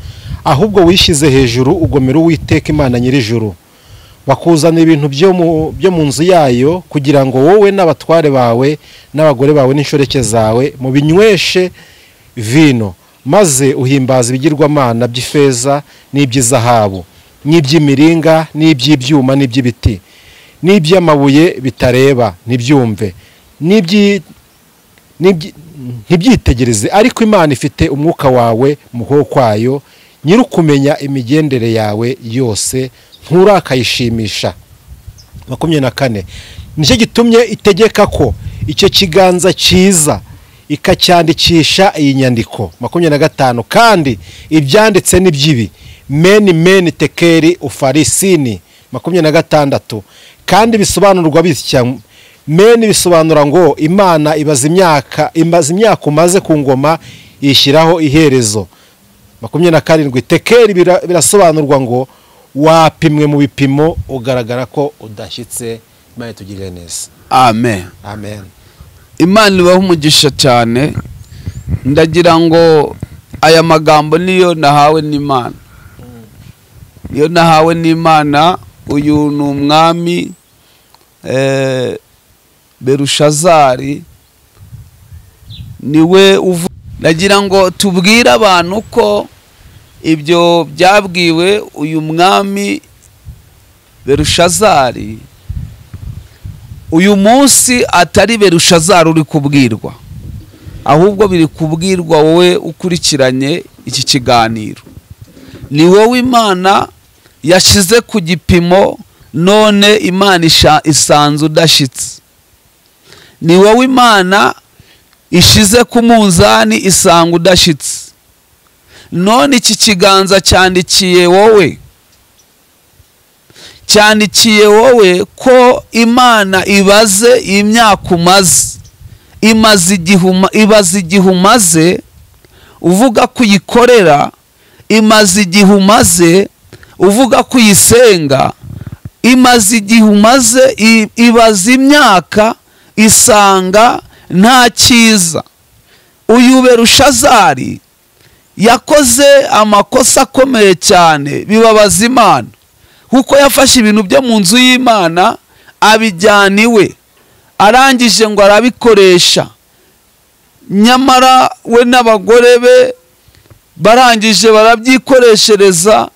Speaker 2: Ahubwo wishyize hejuru ugomera Uwiteka Imana nyir'ijuru, bakuzana ibintu byo mu nzu yayo, kugira ngo wowe n'abatware bawe n'abagore bawe n'inshoreke zawe mubinyweshe vino, maze uhimbaza ibigirwamana by'ifeza n'iby'izahabu n'iby'imiringa n'iby'ibyuma n'iby'ibiti n'iby'amabuye bitareba ntibyumve ntibyitegereze, ariko Imana ifite umwuka wawe mu kuboko kwayo, nyir'ukumenya imigendere yawe yose, nturakayishimisha. 24. Nicyo gitumye itegeka ko icyo kiganza cyiza ikacyandikisha iyi nyandiko. 25. Kandi ibyanditse n'iby'ibi meni tekeri ufarisini. 26. Kandi bisobanurwa bitya, meni bisobanura ngo Imana imaze imyaka umaze ku ngoma yishyiraho iherezo. 27. Tekeri birasobanurwa ngo wapimwe mu bipimo ugaragara ko udashyitse. Imana itugirire neza.
Speaker 1: Amen.
Speaker 2: Amen.
Speaker 1: Imana ibahe umugisha cyane. Ndagira ngo aya magambo niyo nahawe n'Imana. Iyo nahawe n'Imana. Uyu ni umwami Berushazari, niwe ndagira ngo tubwire abantu ko ibyo byabwiwe uyu mwami Berushazari, uyu munsi atari Berushazari uri kubwirwa, ahubwo biri kubwirwa wowe ukurikiranye iki kiganiro. Ni wowe Imana yashize ku gipimo, none Imana isanze udashitse. Ni wowe Imana ishize ku munzani isanga udashitse. None iki kiganza cyandikiye wowe ko Imana ibaze imyaka umaze, ibaze igihe umaze uvuga ko uyikorera, imaze igihe umaze uvuga ko uyisenga, imaze igihe umaze, ibaza imyaka isanga nta cyiza. Uyu Berushazari yakoze amakosa akomeye cyane, bibabaza Imana, kuko yafashe ibintu byo mu nzu y'Imana abijyana iwe, arangije ngo arabikoresha, nyamara we n'abagore be barangije barabyikoreshereza,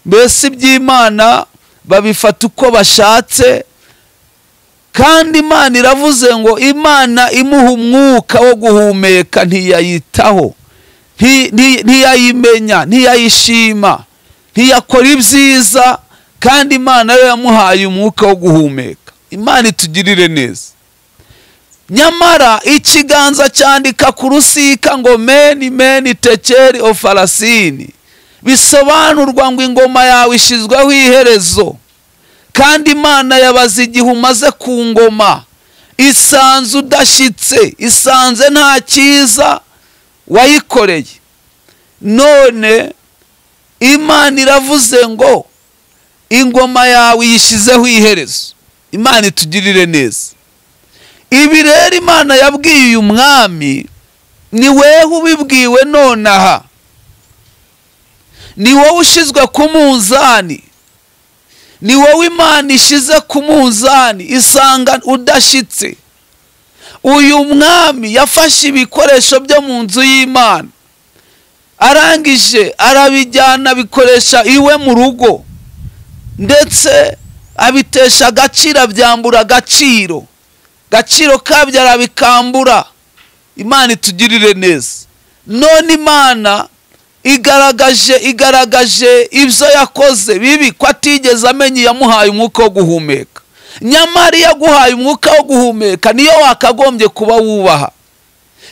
Speaker 1: mbese iby'Imana babifata uko bashatse. Kandi Imana iravuze ngo Imana imuha umwuka wo guhumeka ntiyayitaho, ntiyayimenya, ntiyayishima, ntiyakora ibyiza, kandi Imana yo yamuhaye umwuka wo guhumeka. Imana itugirire neza. Nyamara ikiganza cyandika ku rusika ngo meni tekeri ofarasini, bisobanurwa ngo ingoma yawe ishizweho iherezo. Kandi Imana yabaze igihe umaze ku ngoma, isanze udashyitse, isanze nta cyiza wayikoreye. None Imana iravuze ngo ingoma yawe yishizeho iherezo. Imana itugirire neza. ibi rero Imana yabwiye uyu mwami ni wewe ubibwiwe nonaha, ni wowe ushizwe ku munzani, ni wowe Imana ishize ku munzani isanga udashitse. Uyu mwami yafashe ibikoresho byo mu nzu y'Imana, arangije arabijyana bikoresha iwe mu rugo, ndetse abitesha agaciro, abyambura agaciro kabyo arabikambura. Imana itugirire neza. None Imana igaragaje ibyo yakoze bibi, ko atigeze amenya yamuhaye umwuka wo guhumeka. Nyamara yaguhaye umwuka wo guhumeka niyo wakagombye kuba wubaha.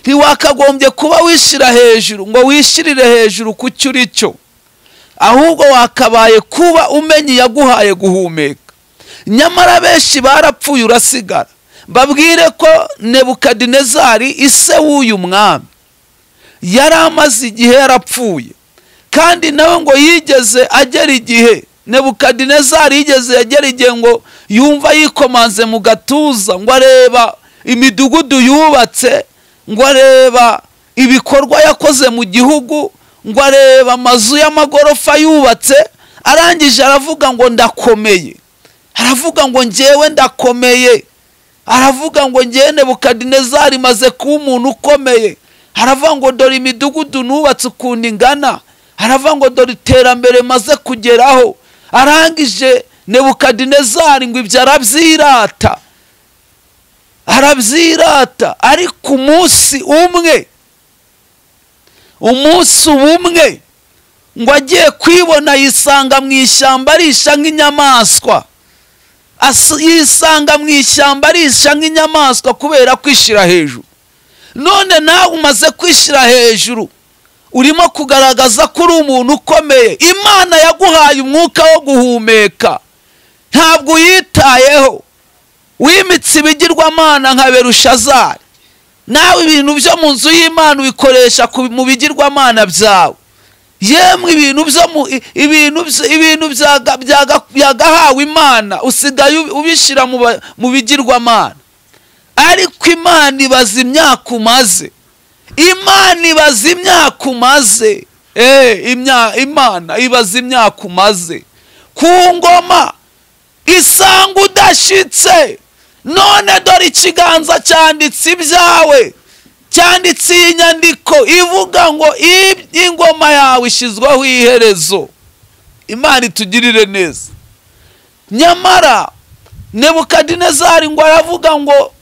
Speaker 1: Ntiwakagombye kuba wishira hejuru ngo wishirire hejuru ku cyo uri cyo, ahubwo wakabaye kuba umenye yaguhaye guhumeka. Nyamara benshi barapfuye urasigara. Babwire ko Nebukadinezari ise w'uyu mwami yari amaze igihe yarapfuye, kandi nawe ngo yigeze agera igihe, Nebukadinezari yigeze agera igihe ngo yumva yikomanze mu gatuza, ngo areba imidugudu yubatse, ngo areba ibikorwa yakoze mu gihugu, ngo areba amazu y'amagorofa yubatse. Arangije aravuga ngo ndakomeye, aravuga ngo njyewe ndakomeye, aravuga ngo njyewe Nebukadinezari maze kuba umuntu ukomeye. Aravuga ngo dore imidugudu nubatse ukuntu ingana, aravuga ngo dore iterambere maze kugeraho. Arangije Nebukadinezari ngo ibyo arabyirata, ariko umunsi umwe ngo agiye kwibona yisanga mu ishyamba arisha nk'inyamaswa, yisanga mu ishyamba arisha nk'inyamaswa kubera kwishira hejuru. None nawe umaze kwishira hejuru, urimo kugaragaza ko uri umuntu ukomeye. Imana yaguhaye umwuka wo guhumeka, ntabwo uyitayeho, wimitse ibigirwamana nka Berushazari. Nawe ibintu byo mu nzu y'Imana ubikoresha mu bigirwamana byawe. Yemwe ibintu byagahawe Imana usigaye ubishira mu bigirwamana. Ariko Imana ibaza imyaka umaze, Imana ibaza imyaka umaze, Imana ibaza imyaka umaze ku ngoma, isanga udashitse. None dore ikiganza cyanditse ibyawe, cyanditse iyi nyandiko ivuga ngo ingoma yawe ishizweho iherezo. Imana itugirire neza. Nyamara Nebukadinezari ngo aravuga ngo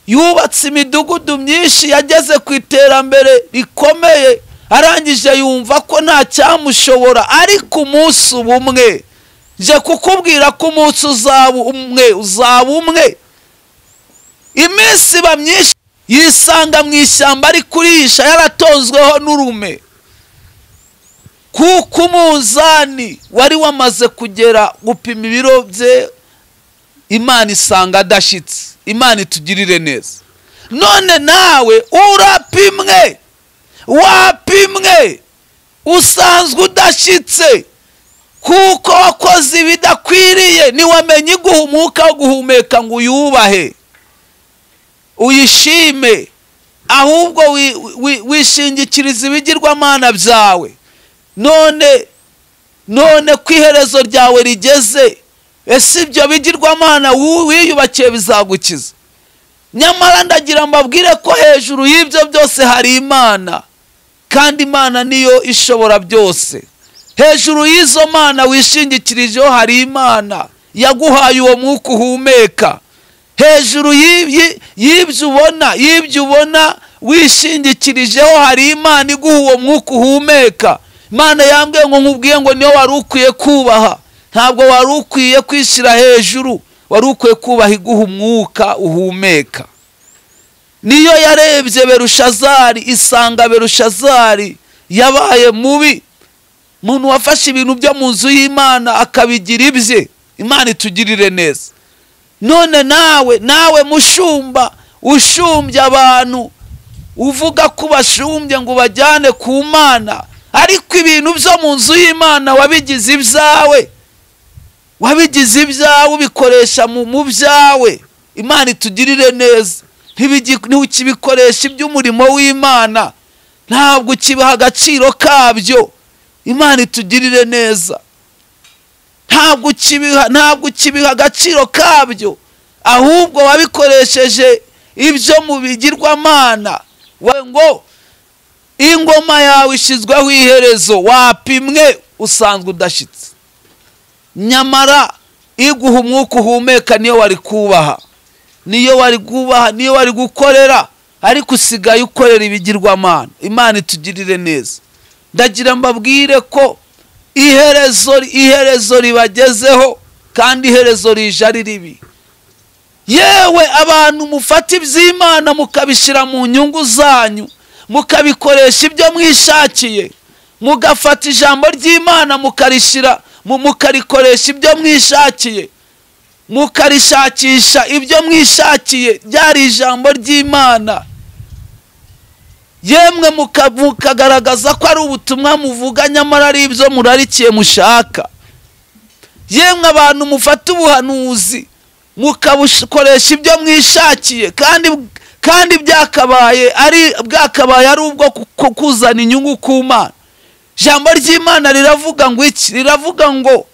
Speaker 1: yubatse imidugudu myinshi, yageze ku iterambere rikomeye, arangije yumva ko nta cyamushobora. Ariko umunsi umwe, nje kukubwira ko umunsi uzaba umwe, iminsi iba myinshi, yisanga mu ishyamba ari kurisha yaratonzweho n'urume, kuko umunzani wari wamaze kugera gupima ibiro bye. Imana isanga adashitse. Imana itugirire neza. None nawe wapimwe usanzwe udashitse, kuko wakoze ibidakwiriye. Niwamenye iguha umwuka wo guhumeka ngo uyubahe, uyishime, ahubwo wishingikiriza ibigirwamana byawe. None ku iherezo ryawe rigeze, ese ibyo bigirwamana wiyubakiye bizagukiza? Nyamara ndagira mbabwire ko hejuru y'ibyo byose hari Imana, kandi Imana niyo ishobora byose. Hejuru y'izo mana wishingikirijeho hari Imana yaguhaye uwo mwuka uhumeka. Hejuru y'ibyo ubona wishingikirijeho hari Imana iguha uwo mwuka uhumeka. Imana yambwiye ngo nkubwiye ngo niyo wari ukwiye kubaha, ntabwo wari ukwiye kwishira hejuru, wari ukwiye kubaha iguha umwuka uhumeka. Niyo yarebye Berushazari, isanga Berushazari yabaye mubi, muntu wafashe ibintu byo mu nzu y'Imana akabigira ibye. Imana itugirire neza. None nawe mushumba ushumbye abantu, uvuga ko bashumbye ngo bajyane ku Mana, ariko ibintu byo mu nzu y'Imana wabigize ibyawe, ubikoresha mu byawe. Imana itugirire neza. ntukibikoresha iby'umurimo w'Imana, ntabwo ukibaha agaciro kabyo. Imana itugirire neza. Ntabwo ukibiha agaciro kabyo, ahubwo wabikoresheje ibyo mu bigirwamana. We ngo ingoma yawe ishyizweho iherezo, wapimwe usanzwe udashitse. Nyamara iguha umwuka uhumeka niyo wari kubaha, niyo wari gukorera, ariko usigaye ukorera ibigirwamana. Imana itugirire neza. Ndagira mbabwire ko iherezo ribagezeho, kandi iherezo rije ari ribi. Yewe abantu mufata iby'Imana mukabishyira mu nyungu zanyu, mukabikoresha ibyo mwishakiye, mugafata ijambo ry'Imana mukarikoresha ibyo mwishakiye, mukarishakisha ibyo mwishakiye, ryari ijambo ry'Imana. Yemwe mukagaragaza ko ari ubutumwa muvuga, nyamara ari ibyo murarikiye mushaka. Yemwe abantu mufata ubuhanuzi mukabukoresha ibyo mwishakiye, kandi bwakabaye ari ubwo kuzana inyungu ku Mana. Ijambo ry'Imana riravuga ngo iki? Riravuga ngo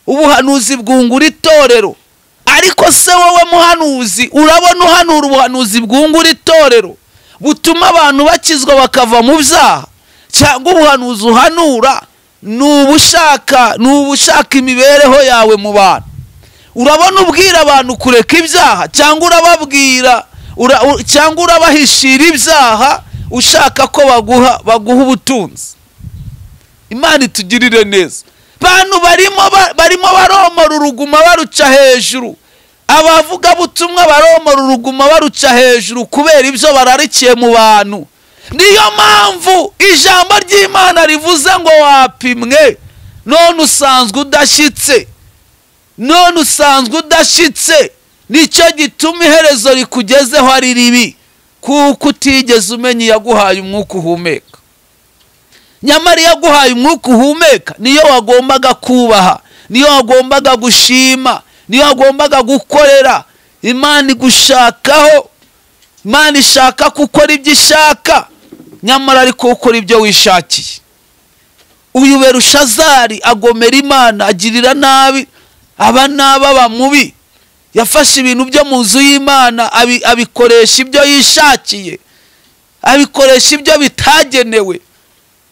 Speaker 1: ubuhanuzi bwungura itorero. Ariko se wowe muhanuzi, urabona uhanura ubuhanuzi bwungura itorero butuma abantu bakizwa bakava mu byaha? Cyangwa ubuhanuzi uhanura ni ubushaka imibereho yawe mu bantu? Urabona ubwira abantu kureka ibyaha, cyangwa urabahishira ibyaha ushaka ko baguha ubutunzi? Imana itugirire neza. Bantu barimo baromora uruguma baruca hejuru. Abavuga butumwa baromora uruguma baruca hejuru kubera ibyo bararikiye mu bantu. Niyo mpamvu ijambo ry'Imana rivuze ngo wapimwe, none usanzwe udashitse. Nicyo gituma iherezo rikugezeho ari ribi, kuko utigeze umenya iyaguhaye umwuka uhumeka. Nyamara iyaguhaye umwuka uhumeka niyo wagombaga kubaha, niyo wagombaga gushima, niyo wagombaga gukorera. Imana igushakaho, Imana ishaka gukora ibyo ishaka, nyamara ariko ukora ibyo wishakiye. Uyu Berushazari agomera Imana, agirira nabi aba mubi. Yafashe ibintu byo mu nzu y'Imana abikoresha ibyo yishakiye, abikoresha ibyo bitagenewe.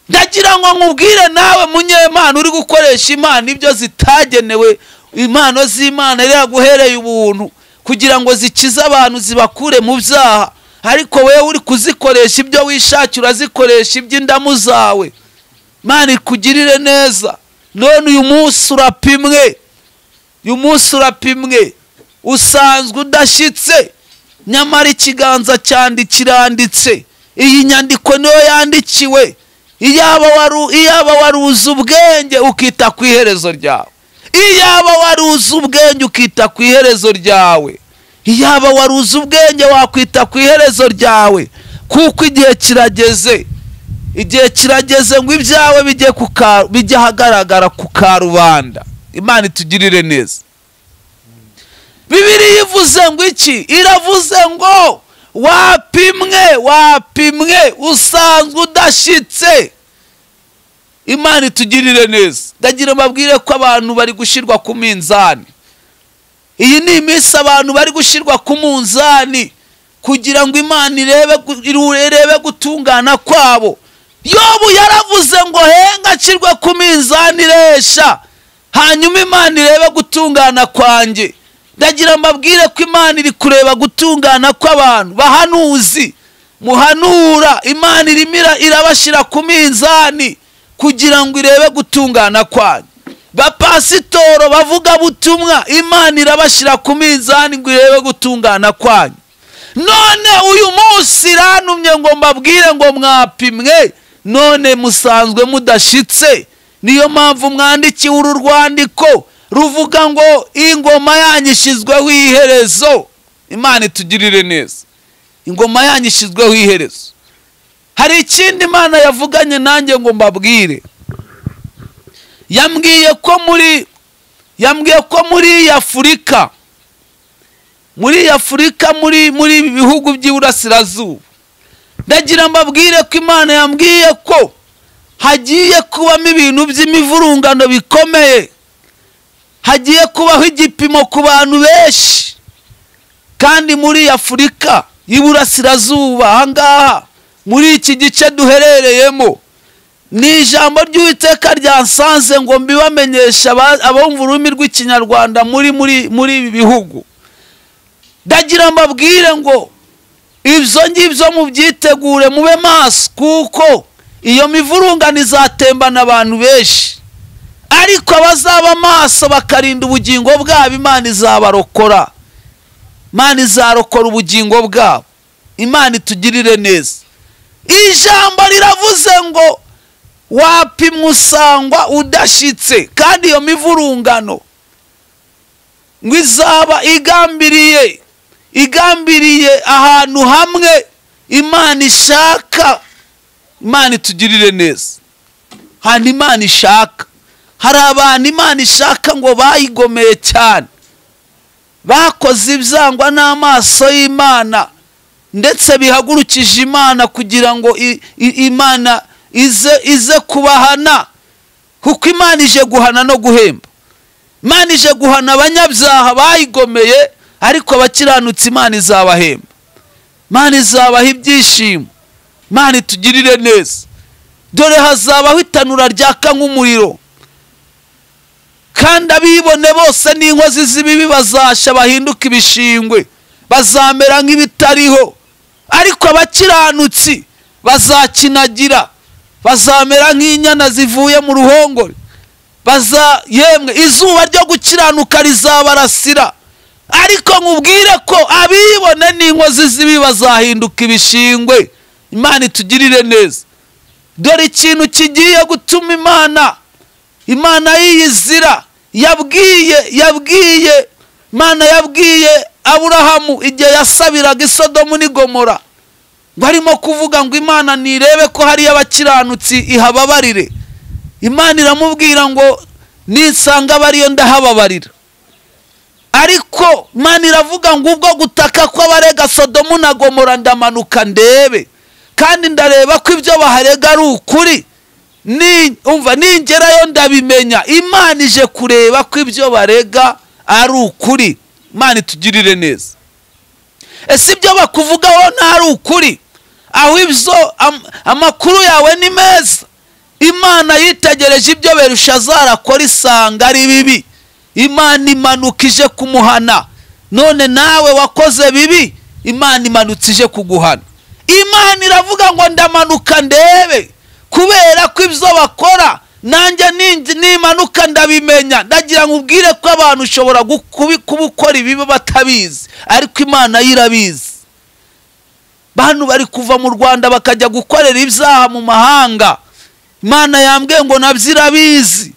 Speaker 1: Ndagira ngo nkubwire nawe munyemana uri gukoresha Imana ibyo zitagenewe. Impano z'Imana riraguhereye ubuntu kugira ngo zikize abantu, zibakure mu byaha, ariko wewe uri kuzikoresha ibyo wishakira, urazikoresha iby'indamu zawe. Imana ikugirire neza. None uyu munsi urapimwe, usanzwe udashitse, nyamara ikiganza kiranditse. Iyi nyandiko niyo yandikiwe. Iyaba waruzi ubwenge ukita ku iherezo ryawe. Iyaba waruzi ubwenge ukita ku iherezo ryawe. Iyaba waruzi ubwenge wakwita ku iherezo ryawe, kuko igihe kirageze ngo ibyawe bijye ahagaragara ku karubanda. Imana itugirire neza. Bibiliya ivuze ngo iki? Iravuze ngo wapimwe usanzwe udashitse. Imana itugirire neza. Ndagira mbabwire ko abantu bari gushirwa ku minzani. Iyi ni iminsi abantu bari gushirwa ku munzani kugira ngo Imana irebe gutungana kwabo. Yobu yaravuze ngo henga acirwe ku minzani iresha, hanyuma Imana irebe gutungana kwanjye. Ndagira mbabwire ko Imana iri kureba gutungana kw'abantu. Bahanuzi muhanura, Imana irabashira ku minzani kugira ngo irebe gutungana kwanyu. Bapasitoro bavuga butumwa, Imana irabashira ku minzani ngo irebe gutungana kwanyu. None uyu munsi irantumye ngo mbabwire ngo mwapimwe, none musanzwe mudashitse. Niyo mpamvu mwandikiwe uru rwandiko ruvuga ngo ingoma yanyu ishyizweho iherezo. Imana itugirire neza. Ingoma yanyu ishyizweho iherezo. Hari ikindi Imana yavuganye nanjye ngo mbabwire. Yambwiye ko muri Afurika muri Afurika, muri bihugu by'iburasirazuba. Ndagira mbabwire ko Imana yambwiye ko hagiye kubamo ibintu by'imivurungano bikomeye, hagiye kubaho igipimo ku bantu benshi, kandi muri Afurika y'iburasirazuba ahangaha muri iki gice duherereyemo, ni ijambo ry'Uwiteka ryansanze ngo mbibamenyesha abumva ururimi rw'ikinyarwanda muri ibi bihugu. Ndagira mbabwire ngo ibyo ngibyo mubyitegure, mube maso, kuko iyo mivurungano izatembana abantu benshi, ariko abazaba maso bakarinda ubugingo bwabo, Imana izabarokora. Imana izarokora ubugingo bwabo. Imana itugirire neza. Ijambo riravuze ngo wapimwa usangwa udashitse, kandi iyo mivurungano ngo izaba igambiriye ahantu hamwe Imana ishaka. Imana itugirire neza. Hano Imana ishaka, hari abantu Imana ishaka ngo bayigomeye cyane, bakoze ibyangwa n'amaso y'Imana, ndetse bihagurukije Imana kugira ngo Imana ize kubahana, kuko Imana ije guhana no guhemba. Imana ije guhana abanyabyaha bayigomeye, ariko abakiranutsi Imana izabahemba. Imana izabaha ibyishimo. Imana itugirire neza. Dore hazabaho itanura ryaka nk'umuriro, kandi abibone bose n'inkozi z'ibibi bazasha bahinduka ibishingwe, bazamera nk'ibitariho, ariko abakiranutsi bazakinagira, bazamera nk'inyana zivuye mu ruhongore. Yemwe izuba ryo gukiranuka rizabarasira, ariko nkubwire ko abibone n'inkozi z'ibibi bazahinduka ibishingwe. Imana itugirire neza. Dore ikintu kigiye gutuma Imana yiyizira Imana yabwiye Aburahamu igihe yasabiraga Isodomu n'i Gomora, ngo arimo kuvuga ngo Imana nirebe ko hari abakiranutsi ihababarire. Imana iramubwira ngo nisanga bariyo ndahababarira. Ariko Imana iravuga ngo ubwo gutaka kw'abarega Sodomu na Gomora ndamanuka ndebe, kandi ndareba ko ibyo baharega ari ukuri. Ningerayo ndabimenya. Imana ije kureba ko ibyo barega ari ukuri. Imana itugirire neza. Ese ibyo bakuvugaho ntari ukuri, aho ibyo amakuru yawe ni meza, Imana yitegereje ibyo Berushazari akora isanga ari bibi, Imana imanuka ije kumuhana. None nawe wakoze bibi, Imana imanutse ije kuguhana. Imana iravuga ngo ndamanuka ndebe, kubera ko ibyo bakora nanjye nimanuka ndabimenya. Ndagira ngo ubwire ko abantu ushobora kubukora ibibi batabizi, ariko Imana yirabizi. Bantu bari kuva mu Rwanda bakajya gukorera ibyaha mu mahanga, Imana yambwiye ngo nabyo irabizi.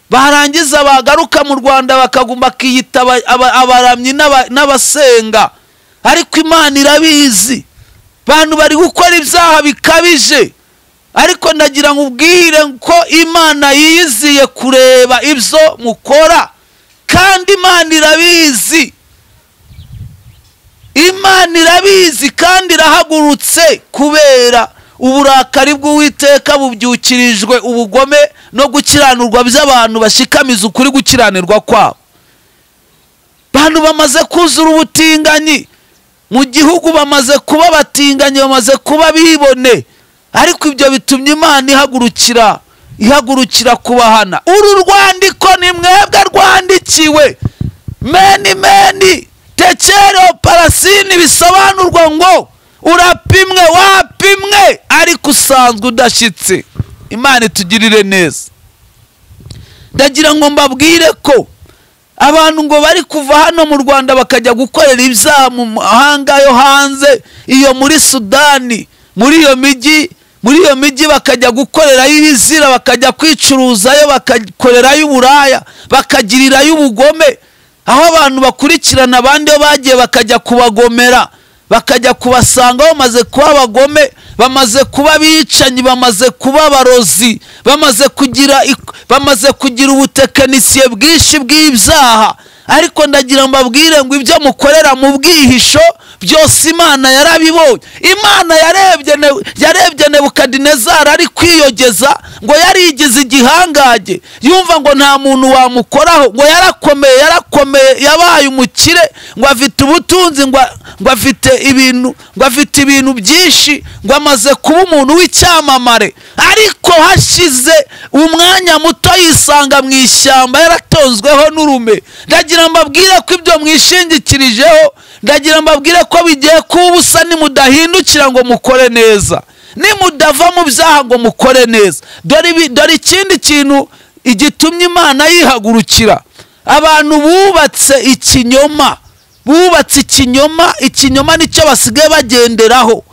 Speaker 1: Barangiza bagaruka mu Rwanda bakaguma bakiyita abaramyi n'abasenga, ariko Imana irabizi. Bantu bari gukora ibyaha bikabije, ariko ndagira ngo ubwire ko Imana yiyiziye kureba ibyo mukora, kandi Imana irabizi. Imana irabizi kandi irahagurutse, kubera uburakari bw'Uwiteka bubyukirijwe ubugome no gukiranurwa by'abantu bashikamiza ukuri gukiranirwa kwabo. Bantu bamaze kuzura ubutinganyi mu gihugu, bamaze kuba batinganyi, bamaze kuba bibone, ariko ibyo bitumye Imana ihagurukira kubahana. Uru rwandiko ni mwebwe rwandikiwe. Meni tekero parasini bisobanurwa ngo urapimwe, wapimwe, ariko usanzwe udashitse. Imana itugirire neza. Ndagira ngo mbabwire ko abantu ngo bari kuva hano mu Rwanda bakajya gukorera ibyaha mu mahanga yo hanze, iyo muri Sudani, muri iyo migi bakajya gukorerayo ibizira, bakajya kwicuruzayo, bakakorerayo uburaya, bakagirirayo ubugome, aho abantu bakurikirana abandi bagiye bakajya kubagomera, bakajya kubasanga bamaze kuba abagome, bamaze kuba bicanyi, bamaze kuba abarozi, bamaze kugira ubutekinisiye bwinshi bw'ibyaha, ariko ndagira mbabwire ngo ibyo mukorera mu bwihisho byose Imana yarabibonye. Imana yarebye Nebukadinezari ari kwiyogeza ngo yarigize igihangage, yumva ngo nta muntu wamukoraho, ngo yarakomeye yabaye umukire, ngo afite ubutunzi, ngo afite ibintu byinshi, ngo amaze kuba umuntu w'icyamamare. Ariko hashize umwanya muto yisanga mu ishyamba yaratonzweho n'urume. Ndagira mbabwire ko ibyo mwishingikirijeho, ndagira mbabwire ko bigiye kuba ubusa nimudahindukira ngo mukore neza, nimudava mu byaha ngo mukore neza. Dore ikindi kintu igitumye Imana yihagurukira. Abantu bubatse ikinyoma, ikinyoma nicyo basigaye bagenderaho.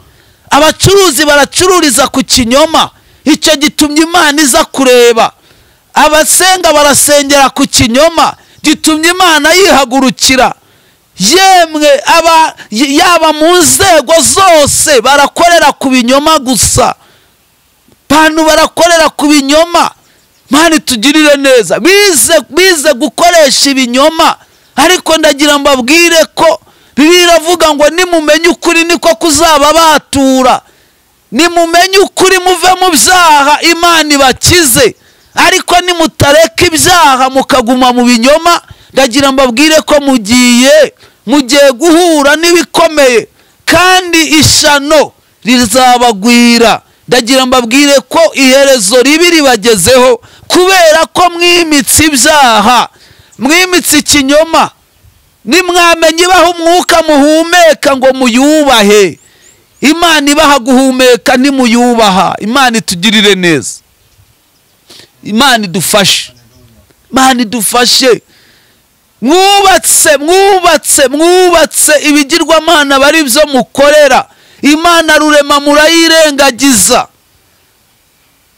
Speaker 1: Abacuruzi baracururiza ku kinyoma, icyo gitumye Imana iza kureba. Abasenga barasengera ku kinyoma, gitumye Imana yihagurukira. Yemwe yaba mu nzego zose barakorera ku binyoma gusa, abantu barakorera ku binyoma. Mani tugirire neza, bize gukoresha ibinyoma. Ariko ndagira mbabwire ko Bibiliya iravuga ngo nimumenye ukuri niko kuzaba batura. Nimumenye ukuri muve mu byaha Imana ibakize, ariko nimutareka ibyaha mukaguma mu binyoma, ndagira mbabwire ko mugiye guhura n'ibikomeye kandi ishano rizabagwira. Ndagira mbabwire ko iherezo ribi ribagezeho kubera ko mwimitse ibyaha, mwimitse ikinyoma. Nimwamenye ibaha umwuka muhumeka ngo muyubahe, Imana ibaha guhumeka nimuyubaha. Imana itugirire neza, Imana idufashe, Imana idufashe. Mwubatse ibigirwamana bari byo mukorera. Imana rurema murayirengagiza,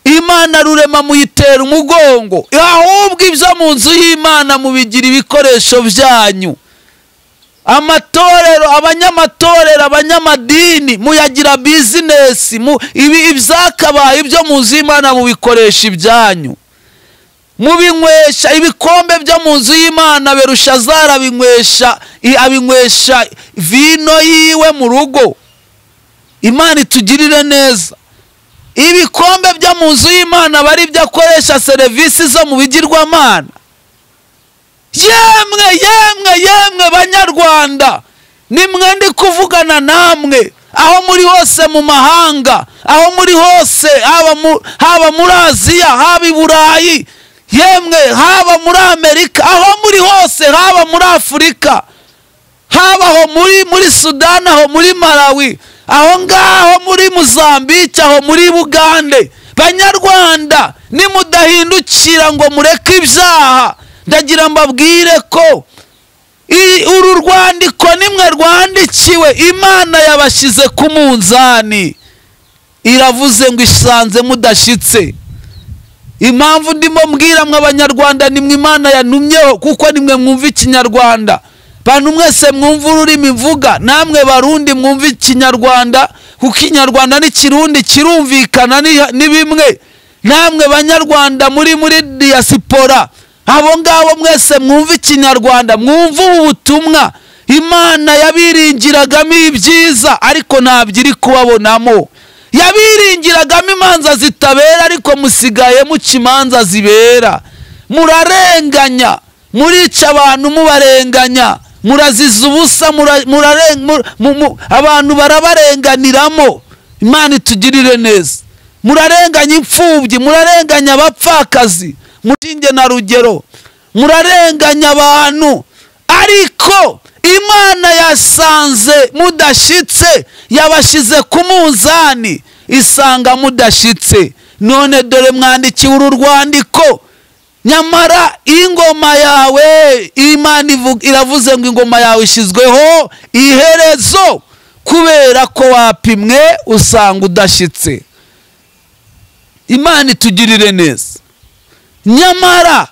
Speaker 1: Imana rurema muyitera umugongo, ahubwo ibyo mu nzu y'Imana mubigira ibikoresho byanyu. Amatorero, abanyamatorero, abanyamadini muyagira bizinesi, ibyakabaye ibyo mu nzu y'Imana mubikoresha ibyanyu. Mubinywesha ibikombe byo mu nzu y'Imana. Berushazara abinywesha vino yiwe mu rugo. Imana itugirire neza. Ibikombe byo mu nzu y'Imana bari byo akoresha serivisi zo mu bigirwamana. Yemwe Banyarwanda, nimwe ndi kuvugana namwe, aho muri hose mu mahanga, aho muri hose, haba muri Aziya, haba i Burayi, yemwe haba muri Amerika, aho muri hose, haba muri Afurika, haba aho muri Sudani, aho muri Malawi, aho ngaho muri Mozambique, aho muri Bugande. Banyarwanda, nimudahindukira ngo mureke ibyaha, ndagira mbabwire ko uru rwandiko nimwe rwandikiwe, Imana yabashyize ku munzani, iravuze ngo isanze mudashitse. Impamvu ndimo mbwira mwe Abanyarwanda, nimwe Imana yanumyeho, kuko nimwe mwumva Ikinyarwanda. Bantu mwese mwumva ururimi mvuga, namwe Barundi mwumva Ikinyarwanda, kuko Ikinyarwanda n'Ikirundi kirumvikana ni bimwe. Namwe Banyarwanda muri diaspora, abo ngabo mwese mwumva Ikinyarwanda, mwumva ubutumwa. Imana yabiringiragamo ibyiza, ariko ntabyo iri kubabonamo. Yabiringiragamo imanza zitabera, ariko musigaye muca imanza zibera. Murarenganya, murica abantu mubarenganya, muraziza ubusa, abantu barabarenganiramo. Imana itugirire neza. Murarenganya imfubyi, murarenganya abapfakazi, mutinge na rugero, murarenganya abantu. Ariko Imana yasanze mudashitse, yabashize ku munzani, isanga mudashitse. None dore mwandikiwe uru rwandiko, nyamara ingoma yawe, Imana iravuze ngo ingoma yawe ishyizweho iherezo, kubera ko wapimwe usanga udashitse. Imana itugirire neza. Nyamara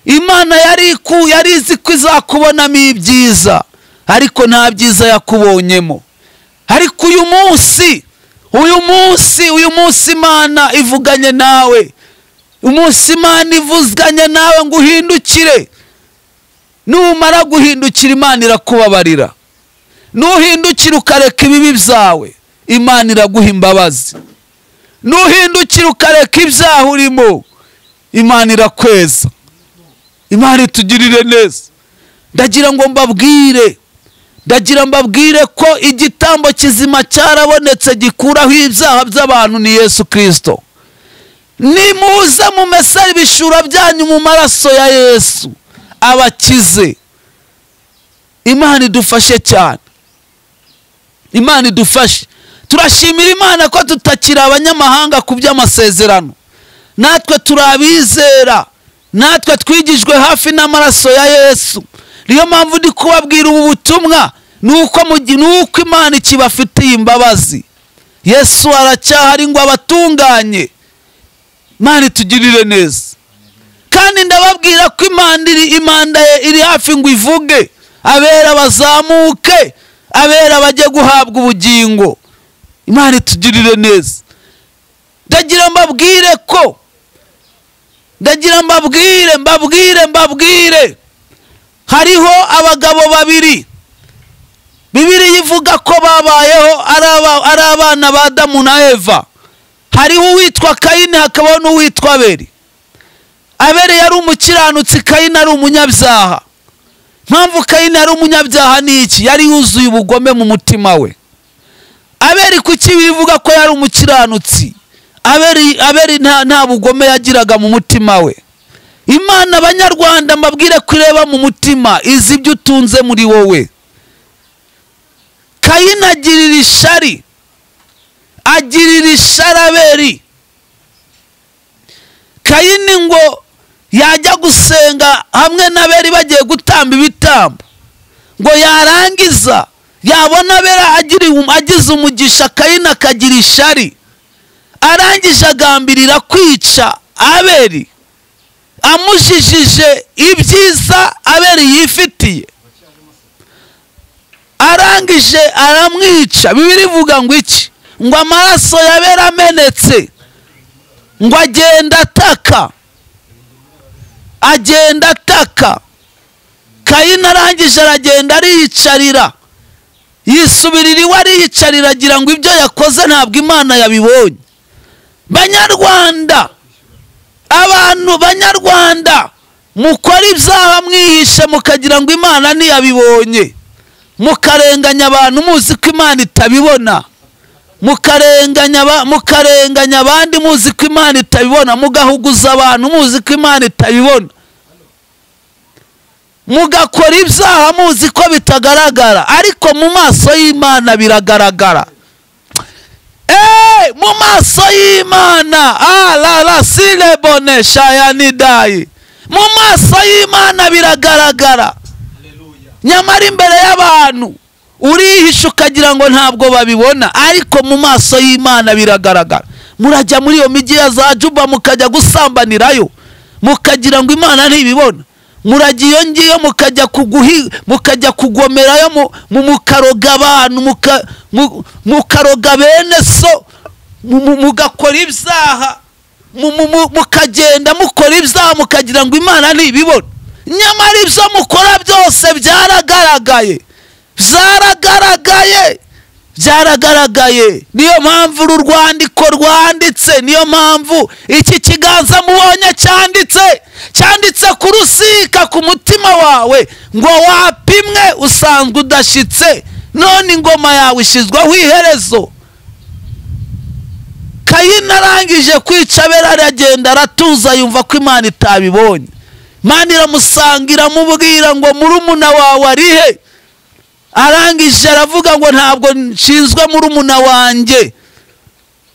Speaker 1: Imana yari izi ko izakubonamo ibyiza, ariko nta byiza yakubonyemo. Ariko uyu munsi Imana ivuganye nawe, umunsi Imana ivuganye nawe ngo uhindukire. numara guhindukira Imana irakubabarira. Nuhindukira ukareka ibibi byawe Imana iraguha imbabazi. Nuhindukira ukareka ibyaha urimo Imana irakweza. Imana itugirire neza. Ndagira ngo mbabwire ko igitambo kizima cyarabonetse gikuraho ibyaha by'abantu ni Yesu Kristo. Nimuze mumese ibishura byanyu mu maraso ya Yesu abakize. Imana idufashe cyane. Imana idufashe. Turashimira Imana ko tutakira abanyamahanga ku by'amasezerano. Natwe turabizera. Natwe twigijwe hafi n'amaraso ya Yesu. Niyo mpamvu ndi kubabwira ubu butumwa nuko Imana ikibafitiye imbabazi. Yesu aracyahari ngo abatunganye. Imana itugirire neza. Kandi ndababwira ko Imana iri hafi ngo ivuge. Abera bazamuke, abera bajye guhabwa ubugingo. Imana itugirire neza. Ndagira mbabwire hariho abagabo babiri Bibiliya ivuga ko babayeho ari abana ba Adamu na Eva. Hariho uwitwa Kayini hakabaho n'uwitwa Abeli. Abeli yari umukiranutsi, Kayini ari umunyabyaha. Mpamvu Kayini ari umunyabyaha ni iki? Yari yuzuye ubugome mu mutima we. Abeli kuki bivuga ko yari umukiranutsi? Abeli nta bugome yagiraga mu mutima we. Imana abanyarwanda mbabwire kureba mu mutima izi ibyo utunze muri wowe. Kayini agirira ishari Abeli. Kayini ngo yajya gusenga hamwe n'Abeli bagiye gutamba ibitambo, ngo yarangiza yabona Abeli agize umugisha, Kayini akagira ishari. Arangije agambirira kwica Abeli amujijije ibyiza Abeli yifitiye. Arangije aramwica. Bibiliya ivuga ngo iki? Ngo amaraso ya Abeli amenetse, ngo agenda ataka. Kayini arangije aragenda ariyicarira, yisubirira iwe ariyicarira, agira ngo ibyo yakoze ntabwo Imana yabibonye. Banyarwanda mukora ibyaha mwihishe mukagira ngo Imana ntiyabibonye, mukarenganya abantu muzi ko Imana itabibona, mukarenganya abandi muzi ko Imana itabibona, mugahuguza abantu muzi ko Imana itabibona, mugakora ibyaha muzi ko bitagaragara ariko mu maso y'Imana biragaragara. Mu maso y'Imana mu maso y'Imana biragaragara. Nyamara imbere y'abantu urihisha ukagira ngo ntabwo babibona, ariko mu maso y'Imana biragaragara. Murajya muri iyo migi ya za Juba mukajya gusambanirayo mukagira ngo Imana ntibibona. Murajya iyo ngiyo mukajya kugomerayo mukaroga abantu, mukaroga bene so, mugakora ibyaha, mukagenda mukora ibyaha mukagira ngo Imana ntibibona. Nyamara ibyo mukora byose byaragaragaye. Niyo mpamvu uru rwandiko rwanditse, niyo mpamvu iki kiganza mubonye cyanditse ku rusika ku mutima wawe ngo wapimwe usanzwe udashitse, none ingoma yawe ishyizweho iherezo. Kayini arangije kwica Abeli aragenda aratuza, yumva ko Imana itabibonye. Imana iramusanga iramubwira ngo murumuna wawe ari he? Arangije aravuga ngo ntabwo nshinzwe murumuna wanjye.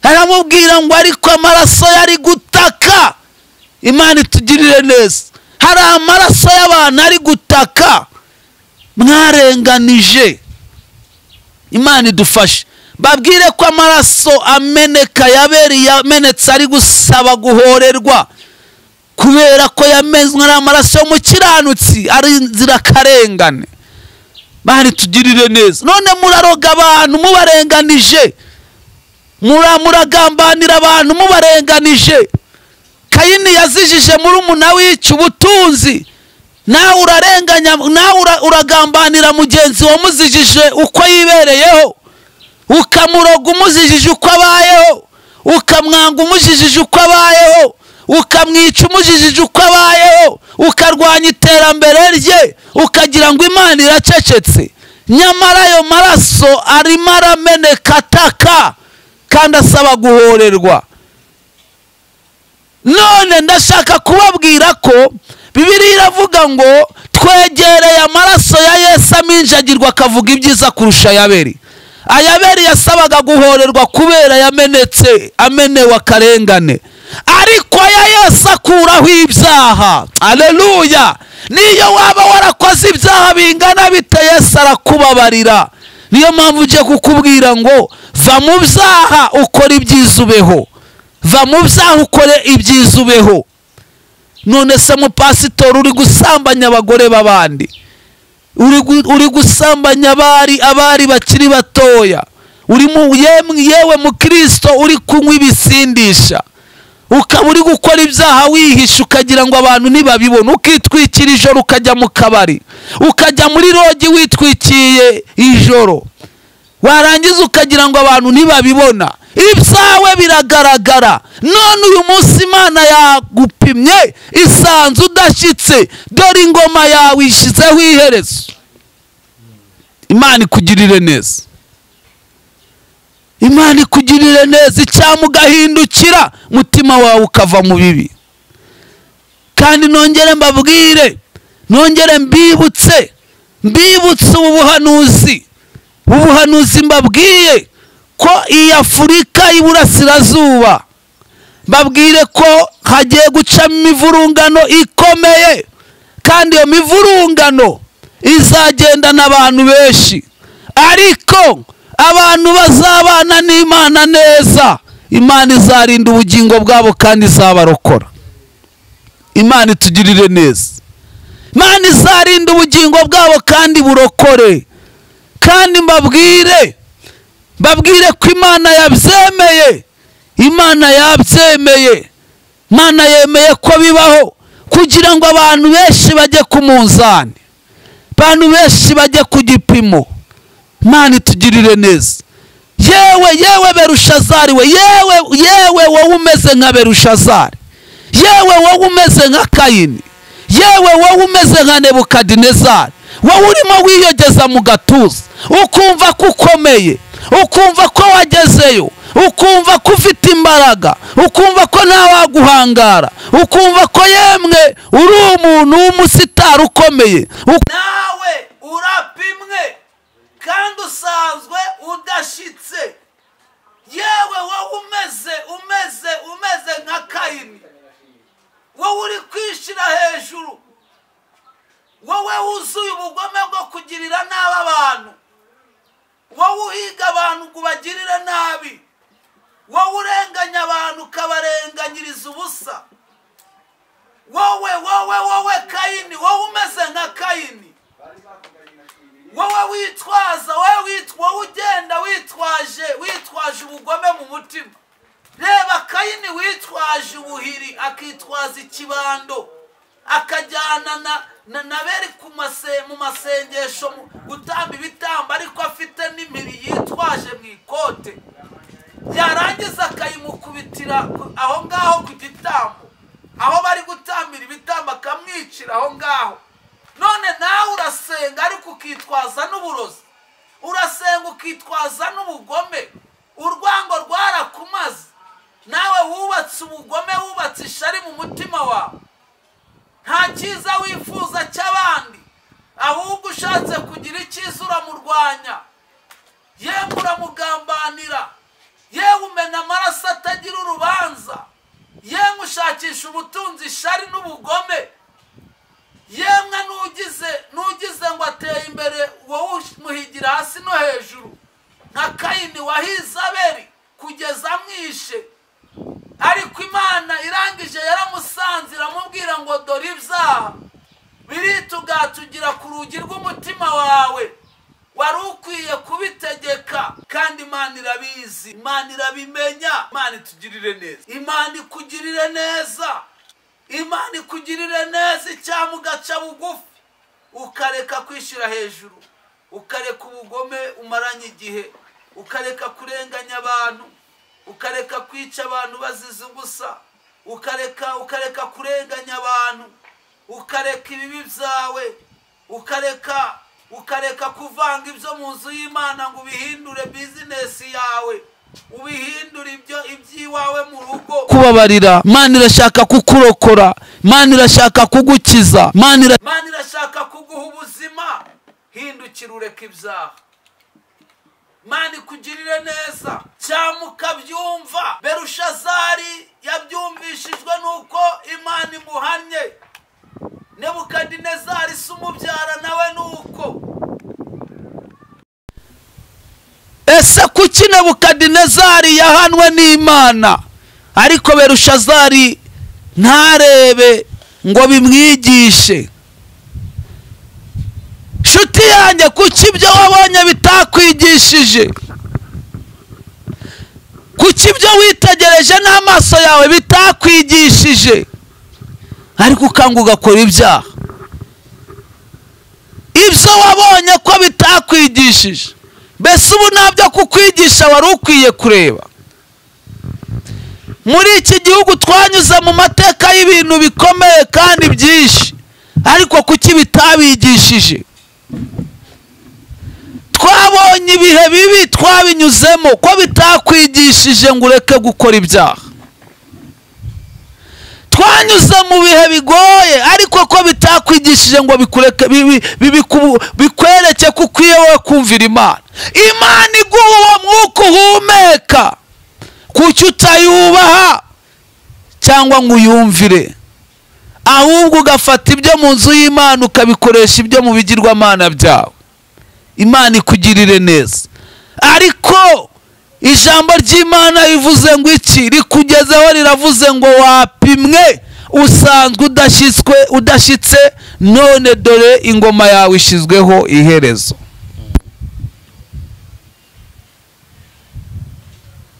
Speaker 1: Aramubwira ngo ariko amaraso yari gutaka. Imana itugirire neza. Hari amaraso y'abantu ari gutaka, mwarenganije. Imana idufashe. Babwire ko amaraso ameneka y'Abeli yamenetse ari gusaba guhorerwa, kubera ko yamezwe ari amaraso y'umukiranutsi, ari inzirakarengane. Bari tugirire neza. None muraroga abantu mubarenganije, muragambanira abantu mubarenganije. Kayini yazijije murumuna wica ubutunzi, nawe urarenganya, nawe uragambanira mugenzi wamuzijije uko yibereyeho, ukamuroga umuzijije uko abayeho, ukamwanga umujijije uko abayeho, ukamwica umujijije uko abayeho, ukarwanya iterambere rye, ukagira ngo Imana iracecetse. Nyamara ayo maraso arimo arameneka ataka kandi asaba guhorerwa. None ndashaka kubabwira ko Bibiliya iravuga ngo twegereye amaraso ya Yesu aminjagirwa akavuga ibyiza kurusha ay'Abeli. Ay'Abeli yasabaga guhorerwa kubera yamenetse, amenewe akarengane, ariko aya Yesu akuraho ibyaha. Haleluya! Niyo waba warakoze ibyaha bingana bite, Yesu arakubabarira. Niyo mpamvu uje kukubwira ngo va mu byaha ukora ibyiza ubeho, va mu byaha ukore ibyiza ubeho. None se mupasitori uri gusambanya abagore b'abandi, uri gusambanya abari bakiri batoya, yewe mu Kristo uri kunywa ibisindisha, ukaba uri gukora ibyaha wihisha ukagira ngo abantu ntibabibona, ukitwikira ijoro ukajya mu kabari, ukajya muri rogi witwikiye ijoro, warangiza ukagira ngo abantu ntibabibona. Ibyawe biragaragara. None uyu munsi Imana yagupimye isanze udashyitse, dore ingoma yawe ishizeho iherezo. Imana ikugirire neza, Imana ikugirire neza, icyama ugahindukira, mutima wawe ukava mu bibi. Kandi nongere mbabwire, nongere mbibutse ubuhanuzi mbabwiye ko iyi Afurika y'Iburasirazuba, mbabwire ko hagiye gucamo imivurungano ikomeye, kandi iyo mivurungano izagendana abantu benshi, ariko abantu bazabana n'Imana neza, Imana izarinda ubugingo bwabo kandi izabarokora. Imana itugirire neza, Imana izarinda ubugingo bwabo kandi burokore. Kandi mbabwire ko Imana yabyemeye, Imana yabyemeye, Imana yemeye ko bibaho kugira ngo abantu benshi bajye ku munzani, abantu benshi bajye ku gipimo. Imana itugirire neza. Yewe Berushazari we, yewe wowe umeze nka Berushazari, yewe wowe umeze nka Kayini, yewe wowe umeze nka Nebukadinezari, wowe urimo wiyogeza mu gatuza, ukumva ko ukomeye, ukumva ko wagezeyo, ukumva ko ufite imbaraga, ukumva ko ntawaguhangara, ukumva ko yemwe uri umuntu w'umusitari ukomeye. Nawe urapimwe kandi usanzwe udashyitse. Yewe wowe umeze nka Kayini, wowe uri kwishyira hejuru, wowe wuzuye ubugome bwo kugirira nabi abantu, wowe uhiga abantu ngo ubagirire nabi, wowe urenganya abantu ukabarenganyiriza ubusa. Wowe Kayini, wowe umeze nka Kayini, wowe witwaza, wowe ugenda witwaje ubugome mu mutima. Reba Kayini witwaje ubuhiri, akitwaza ikibando, akajyana na Abeli mu masengesho gutamba ibitambo, ariko afite n'impiri yitwaje mu ikote. Yarangiza akayimukubitira aho ngaho ku gitambo, aho bari gutambira ibitambo, akamwicira aho ngaho. None nawe urasenga ariko ukitwaza n'uburozi, urasenga ukitwaza n'ubugome, urwango rwarakumaze, nawe wubatse ubugome, wubatse ishari mu mutima wawe. Nta cyiza wifuza cy'abandi, ahubwo ushatse kugira icyiza uramurwanya, yewe uramugambanira, yewe umena amaraso atagira urubanza, yewe ushakisha ubutunzi, ishari n'ubugome. Yemwe nugize ngo ateye imbere, wowe umuhigira hasi no hejuru, nka Kayini wahize Abeli kugeza amwishe. Ariko Imana irangije yaramusanze iramubwira ngo dore ibyaha biritugatugira ku rugi rw'umutima wawe, wari ukwiye kubitegeka. kandi Imana irabizi, Imana irabimenya. Imana itugirire neza, Imana ikugirire neza. Imana ikugirire neza icyaha ugaca bugufi, ukareka kwishyira hejuru, ukareka ubugome umaranye igihe, ukareka kurenganya abantu, ukareka kwica abantu bazize ubusa, ukareka kurenganya abantu, ukareka ibibi byawe, ukareka kuvanga ibyo mu nzu y'Imana ngo ubihindure bizinesi yawe, ubihindura iby'iwawe mu rugo. Kubabarira, Imana irashaka kukurokora, Imana irashaka kugukiza, Imana irashaka kuguha ubuzima. Hindukira ureka ibyaha, Imana ikugirire neza. Cyangwa ukabyumva, Berushazari yabyumvishijwe nuko Imana imuhannye, Nebukadinezari se umubyara nawe nuko. Ese kuki Nebukadinezari yahanwe n'Imana ariko Berushazari ntarebe ngo bimwigishe? Nshuti yanjye, kuki ibyo wabonye bitakwigishije? Kuki ibyo witegereje n'amaso yawe bitakwigishije ariko ukanga ugakora ibyaha? Ibyo wabonye ko bitakwigishije, mbese ubu ntabyo kukwigisha wari ukwiye kureba? Muri iki gihugu twanyuze mu mateka y'ibintu bikomeye kandi byinshi, ariko kuki bitabigishije? Twabonye ibihe bibi twabinyuzemo, ko bitakwigishije ngo ureke gukora ibyaha. Twanyuze mu bihe bigoye, ariko ko bitakwigishije ngo bikwereke ko ukwiye wowe kumvira Imana. Imana iguha uwo mwuka uhumeka, kuki utayubaha cyangwa ngo uyumvire, ahubwo ugafata ibyo mu nzu y'Imana ukabikoresha ibyo mu bigirwamana byawe? Imana ikugirire neza. Ariko ijambo ry'Imana rivuze ngo iki? Rikugezeho riravuze ngo wapimwe, usanzwe udashyitse, none dore ingoma yawe ishizweho iherezo.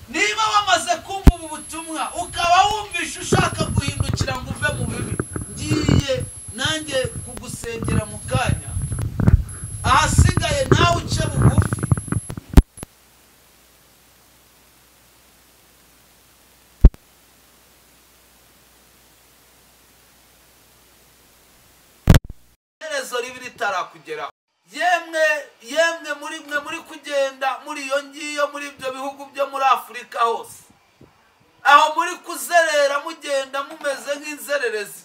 Speaker 1: Niba wamaze kumva ubu butumwa ukaba wumvisha ushaka guhindukira ngo uve mu bibi, ngiye nanjye kugusengera mu kanya. Ahasigaye nawe uce bugufi. Iherezo ribi ritarakugeraho. Yemwe muri kugenda muri iyo ngiyo muri ibyo bihugu byo muri Afurika hose, aho muri kuzerera mugenda mumeze nk'inzererezi,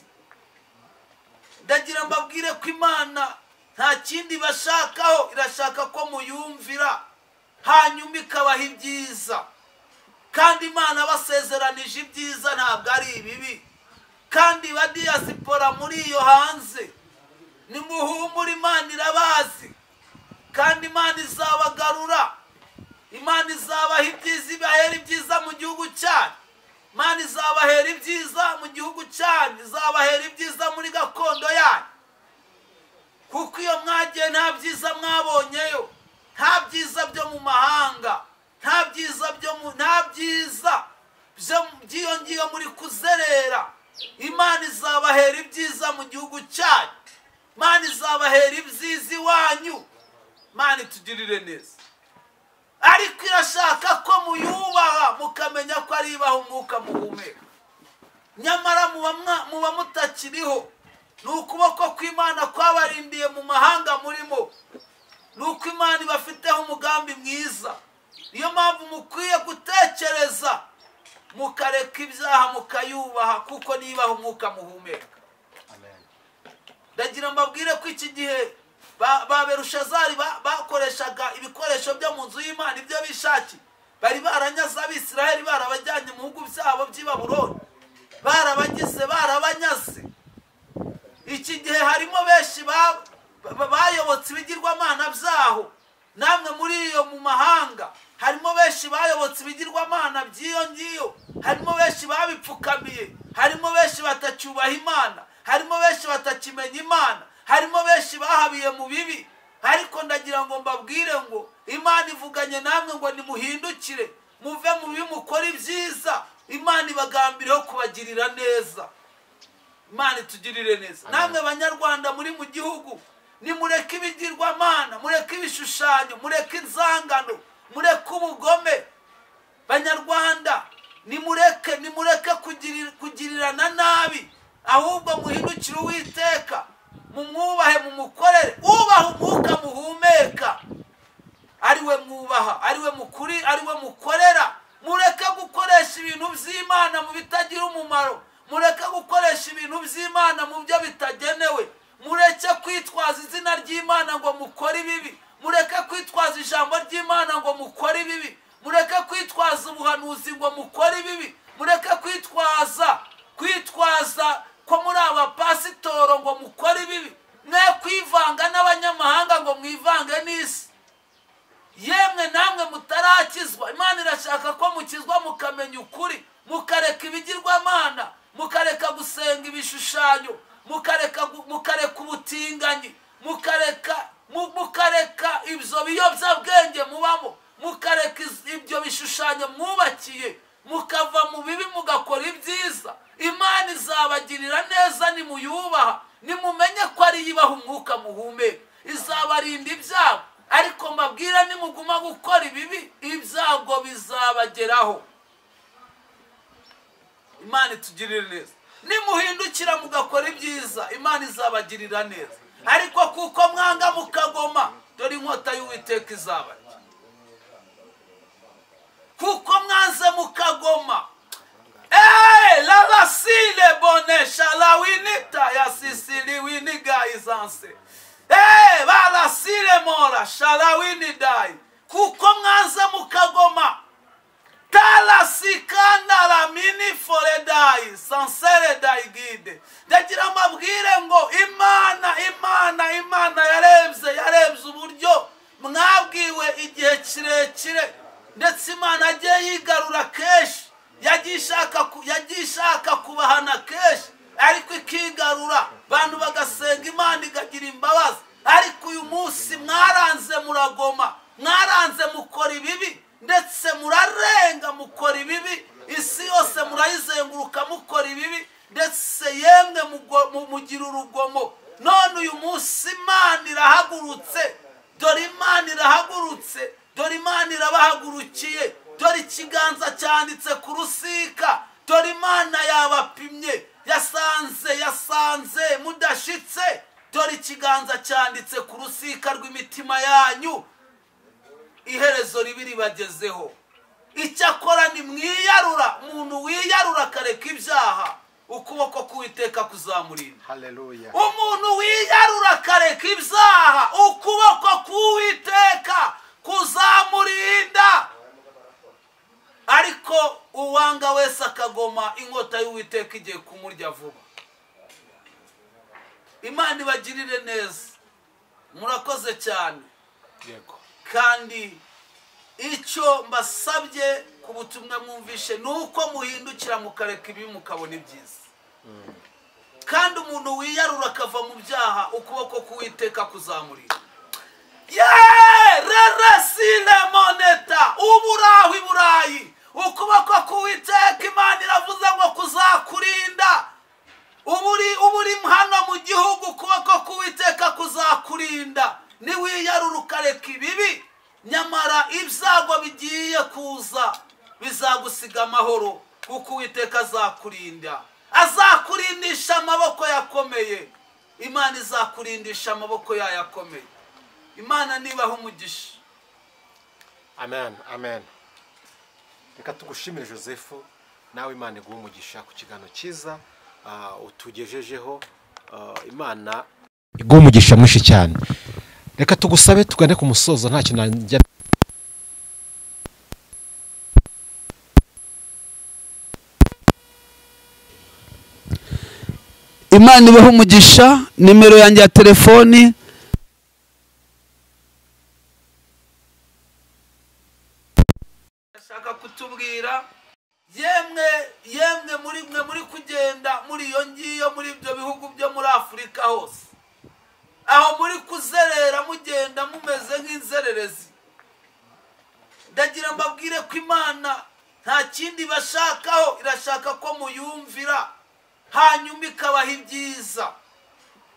Speaker 1: ndagira mbabwire ko Imana nta kindi bashakaho, irashaka ko muyumvira hanyuma ikabaha ibyiza. Kandi Imana basezeranije ibyiza, ntabwo ari ibibi. Kandi badiyasipora muri iyo hanze, nimuhumure, Imana irabazi kandi Imana izabagarura. Imana izabaha ibyiza, ibahera ibyiza mu gihugu cyanyu. Imana izabahera ibyiza mu gihugu cyanyu, izabahera ibyiza muri gakondo yanyu, kuko iyo mwagiye nta byiza mwabonyeyo, nta byiza byo mu mahanga, nta byiza by'iyo ngiyo muri kuzerera. Imana izabahera ibyiza mu gihugu cyanyu, Imana izabahera ibyiza iwanyu. Imana itugirire neza. Ariko irashaka ko muyubaha, mukamenya ko ari ibaha umwuka muhumeka. Nyamara muba mutakiriho. Ni ukuboko kw'Imana kwabarindiye mu mahanga murimo, ni uko Imana ibafiteho umugambi mwiza. Niyo mpamvu mukwiye gutekereza, mukareka ibyaha mukayubaha, kuko nibaha umwuka muhumeka. Ndagira mbabwire ko iki gihe ba Berushazari bakoreshaga ibikoresho byo mu nzu y'Imana ibyo bishakiye. Bari baranyaze Abisiraheli, barabajyanye mu bihugu byabo by'i Babuloni, barabanyaze. Iki gihe harimo benshi bayobotse ibigirwamana byaho. Namwe muri iyo mu mahanga harimo benshi bayobotse ibigirwamana by'iyo ngiyo, harimo benshi babipfukamiye, harimo benshi batacyubaha Imana, harimo benshi batakimenya Imana, harimo benshi bahabiye mu bibi. Ariko ndagira ngo mbabwire ngo Imana ivuganye namwe ngo nimuhindukire, muve mu bibi, mukore ibyiza. Imana ibagambireho kubagirira neza. Imana itugirire neza. Namwe banyarwanda muri mu gihugu, nimureke ibigirwamana, mureke ibishushanyo, mureke inzangano, mureke ubugome. Banyarwanda, nimureke kugirirana nabi, ahubwo muhindukire Uwiteka, mumwubahe, mumukorere. Ubaha umwuka muhumeka, ariwe mwubaha, ariwe mukuri, ariwe mukorera. Mureke gukoresha ibintu by'Imana mu bitagira umumaro, mureke gukoresha ibintu by'Imana mu byo bitagenewe. Mureke kwitwaza izina ry'Imana ngo mukore ibibi, mureke kwitwaza ijambo ry'Imana ngo mukore ibibi, mureke kwitwaza ubuhanuzi ngo mukore ibibi, mureke kwitwaza ko muri abapasitoro ngo mukore ibibi. Mwe kwivanga n'abanyamahanga ngo mwivange n'isi. Yemwe namwe mutarakizwa, Imana irashaka ko mukizwa mukamenya ukuri, mukareka ibigirwamana, mukareka gusenga ibishushanyo, mukareka ubutinganyi, mukareka ibyo biyobyabwenge mubamo, mukareka ibyo bishushanyo mwubakiye, mukava mu bibi mugakora ibyiza. Imana izabagirira neza nimuyubaha, nimumenye ko ari yibaha umwuka muhumeka, izabarinda ibyago. Ariko mbabwira nimuguma gukora ibibi, ibyago bizabageraho. Imana itugirire neza. Nimuhindukira mugakora ibyiza, Imana izabagirira neza. Ariko kuko mwanga mukagoma, dore inkota y'Uwiteka izabarya. Kuko mwanze mukagoma, la lasile bonesha la winita ya sisili winiga izanse. Balasile mora shalawini dai. Kuko mwanze mukagoma, tala sikanda la mini fore dai sansere dai gide. Ndagira mabwire ngo Imana yarebye uburyo mwabwiwe igihe kirekire, ndetse Imana agiye yigarura kenshi, yagiye ishaka kubahana kenshi, ariko ikigarura abantu bagasenga Imana igagira imbabazi. Ariko uyu munsi mwaranze muragoma, mwaranze mukora ibibi, ndetse murarenga mukora ibibi, isi yose murayizenguruka mukora ibibi, ndetse yemwe mugira urugomo. None uyu munsi Imana irahagurutse, dore Imana irahagurutse, dore Imana irabahagurukiye, dore ikiganza cyanditse ku rusika, dore Imana yabapimye, yasanze mudashitse, dore ikiganza cyanditse ku rusika rw'imitima yanyu, iherezo ribi ribagezeho. Icyakora ni mwiyarura, umuntu wiyarura akareka ibyaha, ukuboko k'Uwiteka kuzamurinda.
Speaker 2: Haleluya.
Speaker 1: Umuntu wiyarura akareka ibyaha, ukuboko k'Uwiteka kuzamurinda. Ariko uwanga wese akagoma, inkota y'Uwiteka igiye kumurya vuba. Imana ibagirire neza. Murakoze cyane.
Speaker 2: Yego.
Speaker 1: Kandi icyo mbasabye ku butumwa mwumvishe nuko muhindukira mukareka ibi mukabona ibyiza. Kandi umuntu wiyarura akava mu byaha, ukuboko k'Uwiteka kuzamurira. Reresile moneta uburaho iburayi, ukuboko k'Uwiteka Imana iravuze ngo kuzakurinda. Uburi hano mu gihugu, ukuboko k'Uwiteka kuzakurinda. Niwiyarura ukareka ibibi, nyamara ibyago bigiye kuza bizagusiga amahoro, kuko Uwiteka azakurinda, azakurindisha amaboko yakomeye. Imana izakurindisha amaboko yayo akomeye. Imana nibaho umugisha.
Speaker 2: Amen, amen. Reka tugushimire Joseph, nawe Imana iguhe umugisha ku kiganiro cyiza utugejejeho. Imana iguhe umugisha mwinshi cyane. Reka tugusabe tugane ku musozo, nta kintu najya.
Speaker 1: Imana ibaho umugisha. Nimero yanjye ya telefoni ashaka kutubwira, yemwe muri kugenda muri iyo ngiyo muri ibyo bihugu byo muri Afurika hose, aho muri kuzerera mugenda mumeze nk'inzererezi, ndagira mbabwire ko Imana nta kindi bashakaho, irashaka ko muyumvira. hanyuma ikabaha ibyiza.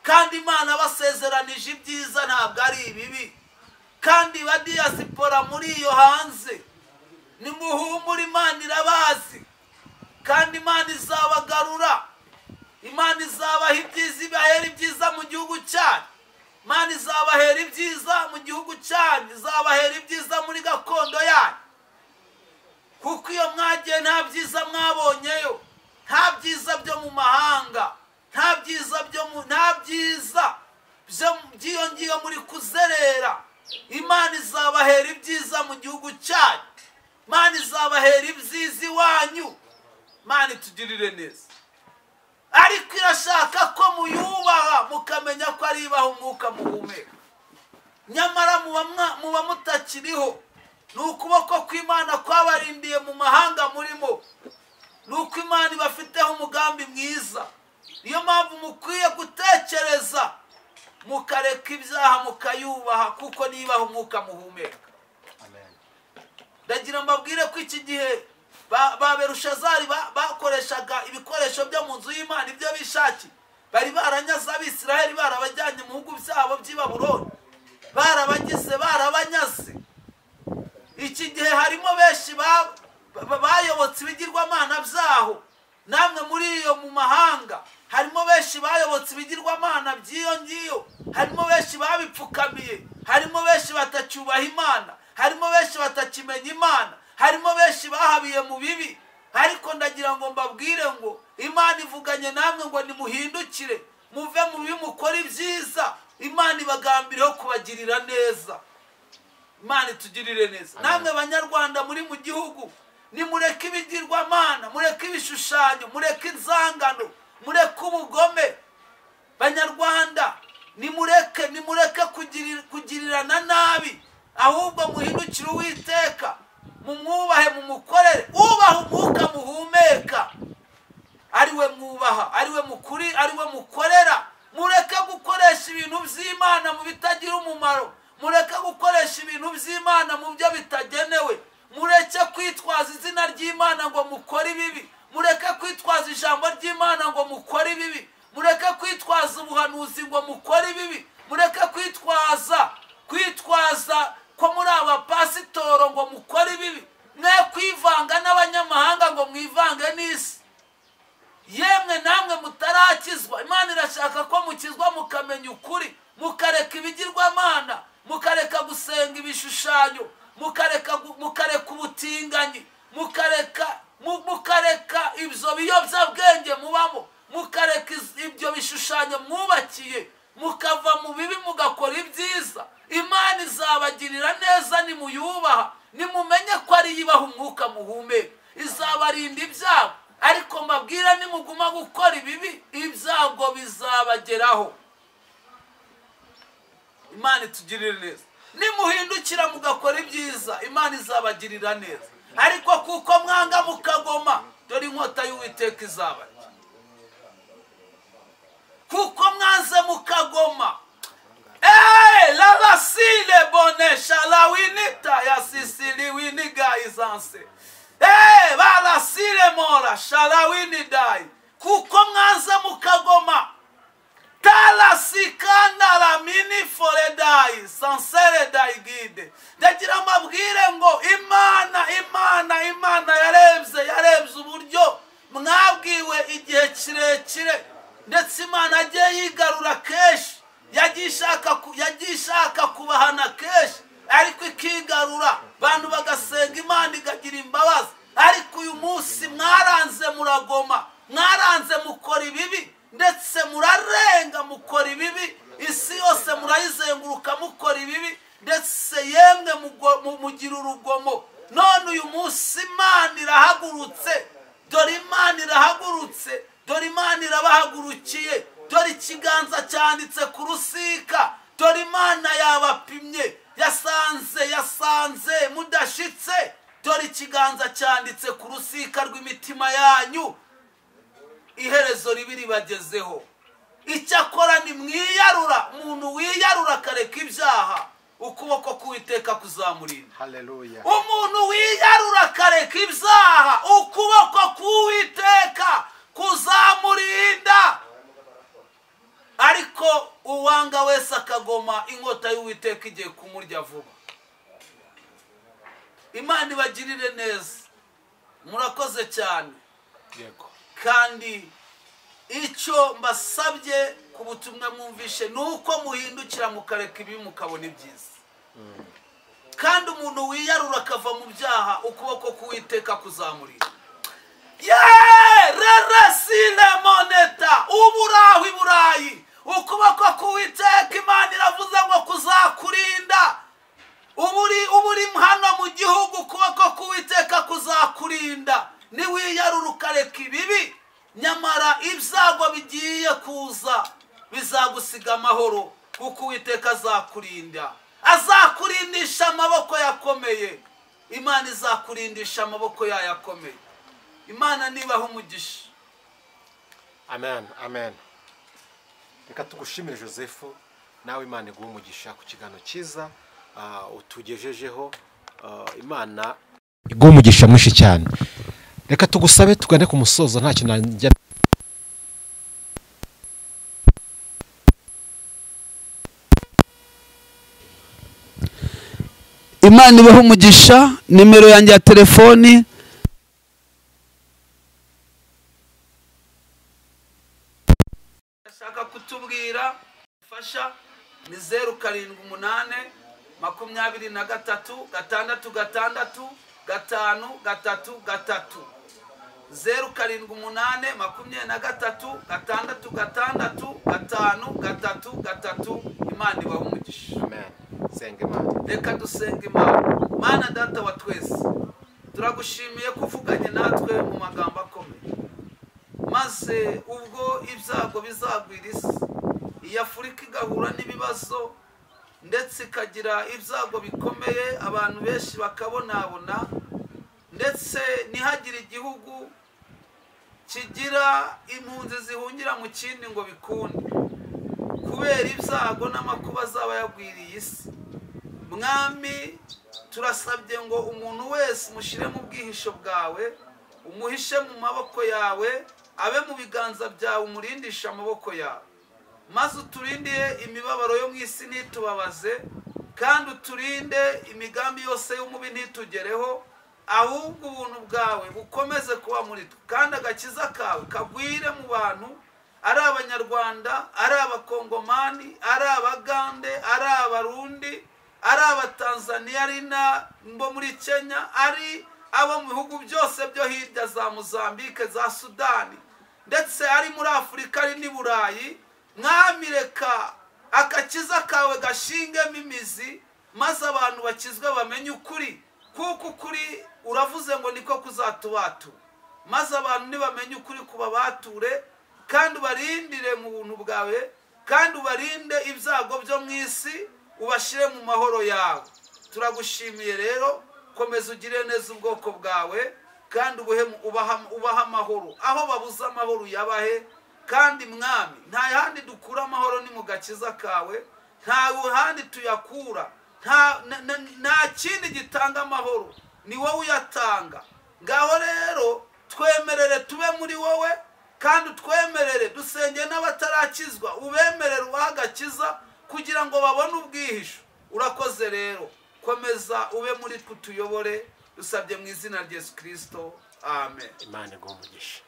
Speaker 1: Kandi Imana basezeranije ibyiza ntabwo ari ibibi. Kandi ba diaspora muri iyo hanze nimuhumure, Imana irabazi kandi Imana izabagarura. Imana izabaha ibyiza, ibahera ibyiza mu gihugu cyanyu. Imana izabahera ibyiza mu gihugu cyanyu, izabahera ibyiza muri gakondo yanyu. Kuko iyo mwagiye nta byiza mwabonyeyo, nta byiza byo mu mahanga, nta byiza by'iyo ngiyo muri kuzerera. Imana izabahera ibyiza mu gihugu cyanyu, Imana izabahera ibyiza iwanyu. Imana itugirire neza. Ariko irashaka ko muyubaha, mukamenya ko ari ibaha umwuka muhumeka. Nyamara muba mutakiriho. Ni ukuboko kw'Imana kwabarindiye mu mahanga murimo. Ni uko Imana ibafiteho umugambi mwiza. Niyo mpamvu mukwiye gutekereza, mukareka ibyaha mukayubaha, kuko nibaha umwuka muhumeka. Ndagira mbabwire ko iki gihe ba Berushazari bakoreshaga ibikoresho byo mu nzu y'Imana ibyo bishaki. Bari baranyaze Abisiraheli, barabajyanye mu bihugu byabo by'i Babuloni, barabanyaze. Iki gihe harimo benshi bayobotse ibigirwamana byaho. Namwe muri iyo mu mahanga harimo benshi bayobotse ibigirwamana by'iyo ngiyo. Harimo benshi babipfukamiye, harimo benshi batacyubaha Imana, harimo benshi batakimenya Imana, harimo benshi bahabiye mu bibi. Ariko ndagira ngo mbabwire ngo Imana ivuganye namwe ngo nimuhindukire, muve mu bibi, mukore ibyiza. Imana ibagambireho kubagirira neza. Imana itugirire neza. Namwe Banyarwanda muri mu gihugu, nimureke ibigirwamana, mureke ibishushanyo, mureke inzangano, mureke ubugome. Banyarwanda, nimureke kugirirana nabi, ahubwo muhindukire Uwiteka, mumwubahe, mumukorere. Ubaha umwuka muhumeka, ariwe mwubaha, ariwe mukuri, ariwe mukorera. Mureke gukoresha ibintu by'Imana mu bitagira umumaro, mureke gukoresha ibintu by'Imana mu byo bitagenewe. Mureke kwitwaza izina ry'Imana ngo mukore ibibi, mureke kwitwaza ijambo ry'Imana ngo mukore ibibi, mureke kwitwaza ubuhanuzi ngo mukore ibibi, mureke kwitwaza ko muri abapasitoro ngo mukore ibibi. Mwe kwivanga n'abanyamahanga ngo mwivange n'isi. Yemwe namwe mutarakizwa, Imana irashaka ko mukizwa mukamenya ukuri, mukareka ibigirwamana, mukareka gusenga ibishushanyo, mukareka ubutinganyi, mukareka ibyo biyobyabwenge mubamo, mukareka ibyo bishushanyo mwubakiye, mukava mu bibi mugakora ibyiza. Imana izabagirira neza nimuyubaha, nimumenye ko ari ibaha umwuka muhumeka. Izabarinda ibyago. Ariko mbabwira nimuguma gukora ibibi, ibyago bizabageraho. Imana itugirire neza. Nimuhindukira mugakora ibyiza, Imana izabagirira neza. Ariko kuko mwanga mukagoma, dore inkota y'Uwiteka izabarya. Kuko mwanze mukagoma, la vasile bonesha la winita ya sisili winiga izanse. Balasile mora shalawini dai. Kuko mwanze mukagoma, tala sikanda la mini fore dai, sansere dai gide. Ndagira mbabwire ngo Imana yarebye uburyo mwabwiwe igihe kirekire, ndetse Imana agiye yigarura kenshi. Yagiye ishaka kubahana kenshi, ariko ikigarura, abantu bagasenga Imana igagira imbabazi. Ariko uyu munsi mwaranze muragoma, mwaranze mukora ibibi, ndetse murarenga mukora ibibi. Isi yose murayizenguruka mukora ibibi, ndetse yemwe mugira urugomo. None uyu munsi Imana irahagurutse, dore Imana irahagurutse, dore Imana irabahagurukiye, dore ikiganza cyanditse ku rusika, dore Imana yabapimye, yasanze mudashitse, dore ikiganza cyanditse ku rusika rw'imitima yanyu. Iherezo ribi ribagezeho. Icyakora ni mwiyarura, umuntu wiyarura akareka ibyaha, ukuboko k'Uwiteka kuzamurinda.
Speaker 2: Haleluya.
Speaker 1: Umuntu wiyarura akareka ibyaha, ukuboko k'Uwiteka kuzamurinda. akagoma inkota y'Uwiteka igiye kumurya vuba. Imana ibagirire neza, murakoze cyane.
Speaker 2: Yego.
Speaker 1: Kandi icyo mbasabye ku butumwa mwumvishe nuko muhindukira mukareka ibi mukabona ibyiza. Kandi umuntu wiyarura akava mu byaha ukuboko k'Uwiteka kuzamurira. Rerasile moneta uburaho iburayi ukuboko k'Uwiteka Imana iravuze ngo kuzakurinda. Uburi hano mu gihugu ukuboko k'Uwiteka kuzakurinda. Niwiyarura ukareka ibibi, nyamara ibyago bigiye kuza bizagusiga amahoro, kuko Uwiteka azakurinda. Azakurindisha amaboko yakomeye. Imana izakurindisha amaboko yayo akomeye. Imana nibaho umugisha.
Speaker 2: Amen, amen. Reka tugushimire Joseph, nawe Imana iguhe umugisha ku kiganiro cyiza utugejejeho. Imana iguhe umugisha mwinshi cyane. Reka tugusabe tugane ku musozo, nta kintu najya
Speaker 1: Imana ibaho umugisha. Nimero yanjye ya telefoni ashaka kutubwira fasha ni 078 23 666 533 078 23 666 533. Imana ibaho umugisha.
Speaker 2: Amen. Senga Imana.
Speaker 1: Reka dusenga Imana. Mana data wa twese, turagushimiye kuvuganye natwe mu magambo akomeye, maze ubwo ibyago bizagwira isi, iyi Afurika igahura n'ibibazo ndetse ikagira ibyago bikomeye, abantu benshi bakabonabona, ndetse ntihagire igihugu kigira impunzi zihungira mu kindi ngo bikunde, kubera ibyago n'amakuba azaba yagwiriye isi. Mwami, turasabye ngo umuntu wese mushyire mu bwihisho bwawe, umuhishe mu maboko yawe, abe mu biganza byawe, umurindisha amaboko yawe, maze uturindire imibabaro yo mu isi ntitubabaze, kandi uturinde imigambi yose y'umubi ntitugereho, ahubwo ubuntu bwawe bukomeze kuba muri twe, kandi agakiza kawe kagwire mu bantu, ari Abanyarwanda, ari Abakongomani, ari Abagande, ari Abarundi, ari Abatanzania, ari bo muri Kenya, ari abo mu bihugu byose byo hirya za Mozambique, za Sudani, ndetse ari muri Afurika, ari n'i Burayi. Mwami, reka agakiza kawe gashingemo imizi, maze abantu bakizwe bamenye ukuri, kuko ukuri uravuze ngo niko kuzatubatura, maze abantu nibamenye ukuri kubabature, kandi ubarindire mu buntu bwawe, kandi ubarinde ibyago byo mu isi, ubashyire mu mahoro yawe. Turagushimiye rero, komeza ugire neza ubwoko bwawe, kandi ubaha amahoro aho babuze amahoro yabahe. Kandi Mwami, nta handi dukura amahoro ni mu gakiza kawe, nta handi tuyakura, nta kindi gitanga amahoro, ni wowe uyatanga. Ngaho rero twemerere tube muri wowe, kandi utwemerere dusenge n'abatarakizwa, ubemerere ubahe agakiza kugira ngo babone ubwihisho. Urakoze rero, komeza ube muri twe, tuyobore, dusabye mu izina rya Yesu Kristo. Amen.
Speaker 2: Imana iguhe umugisha.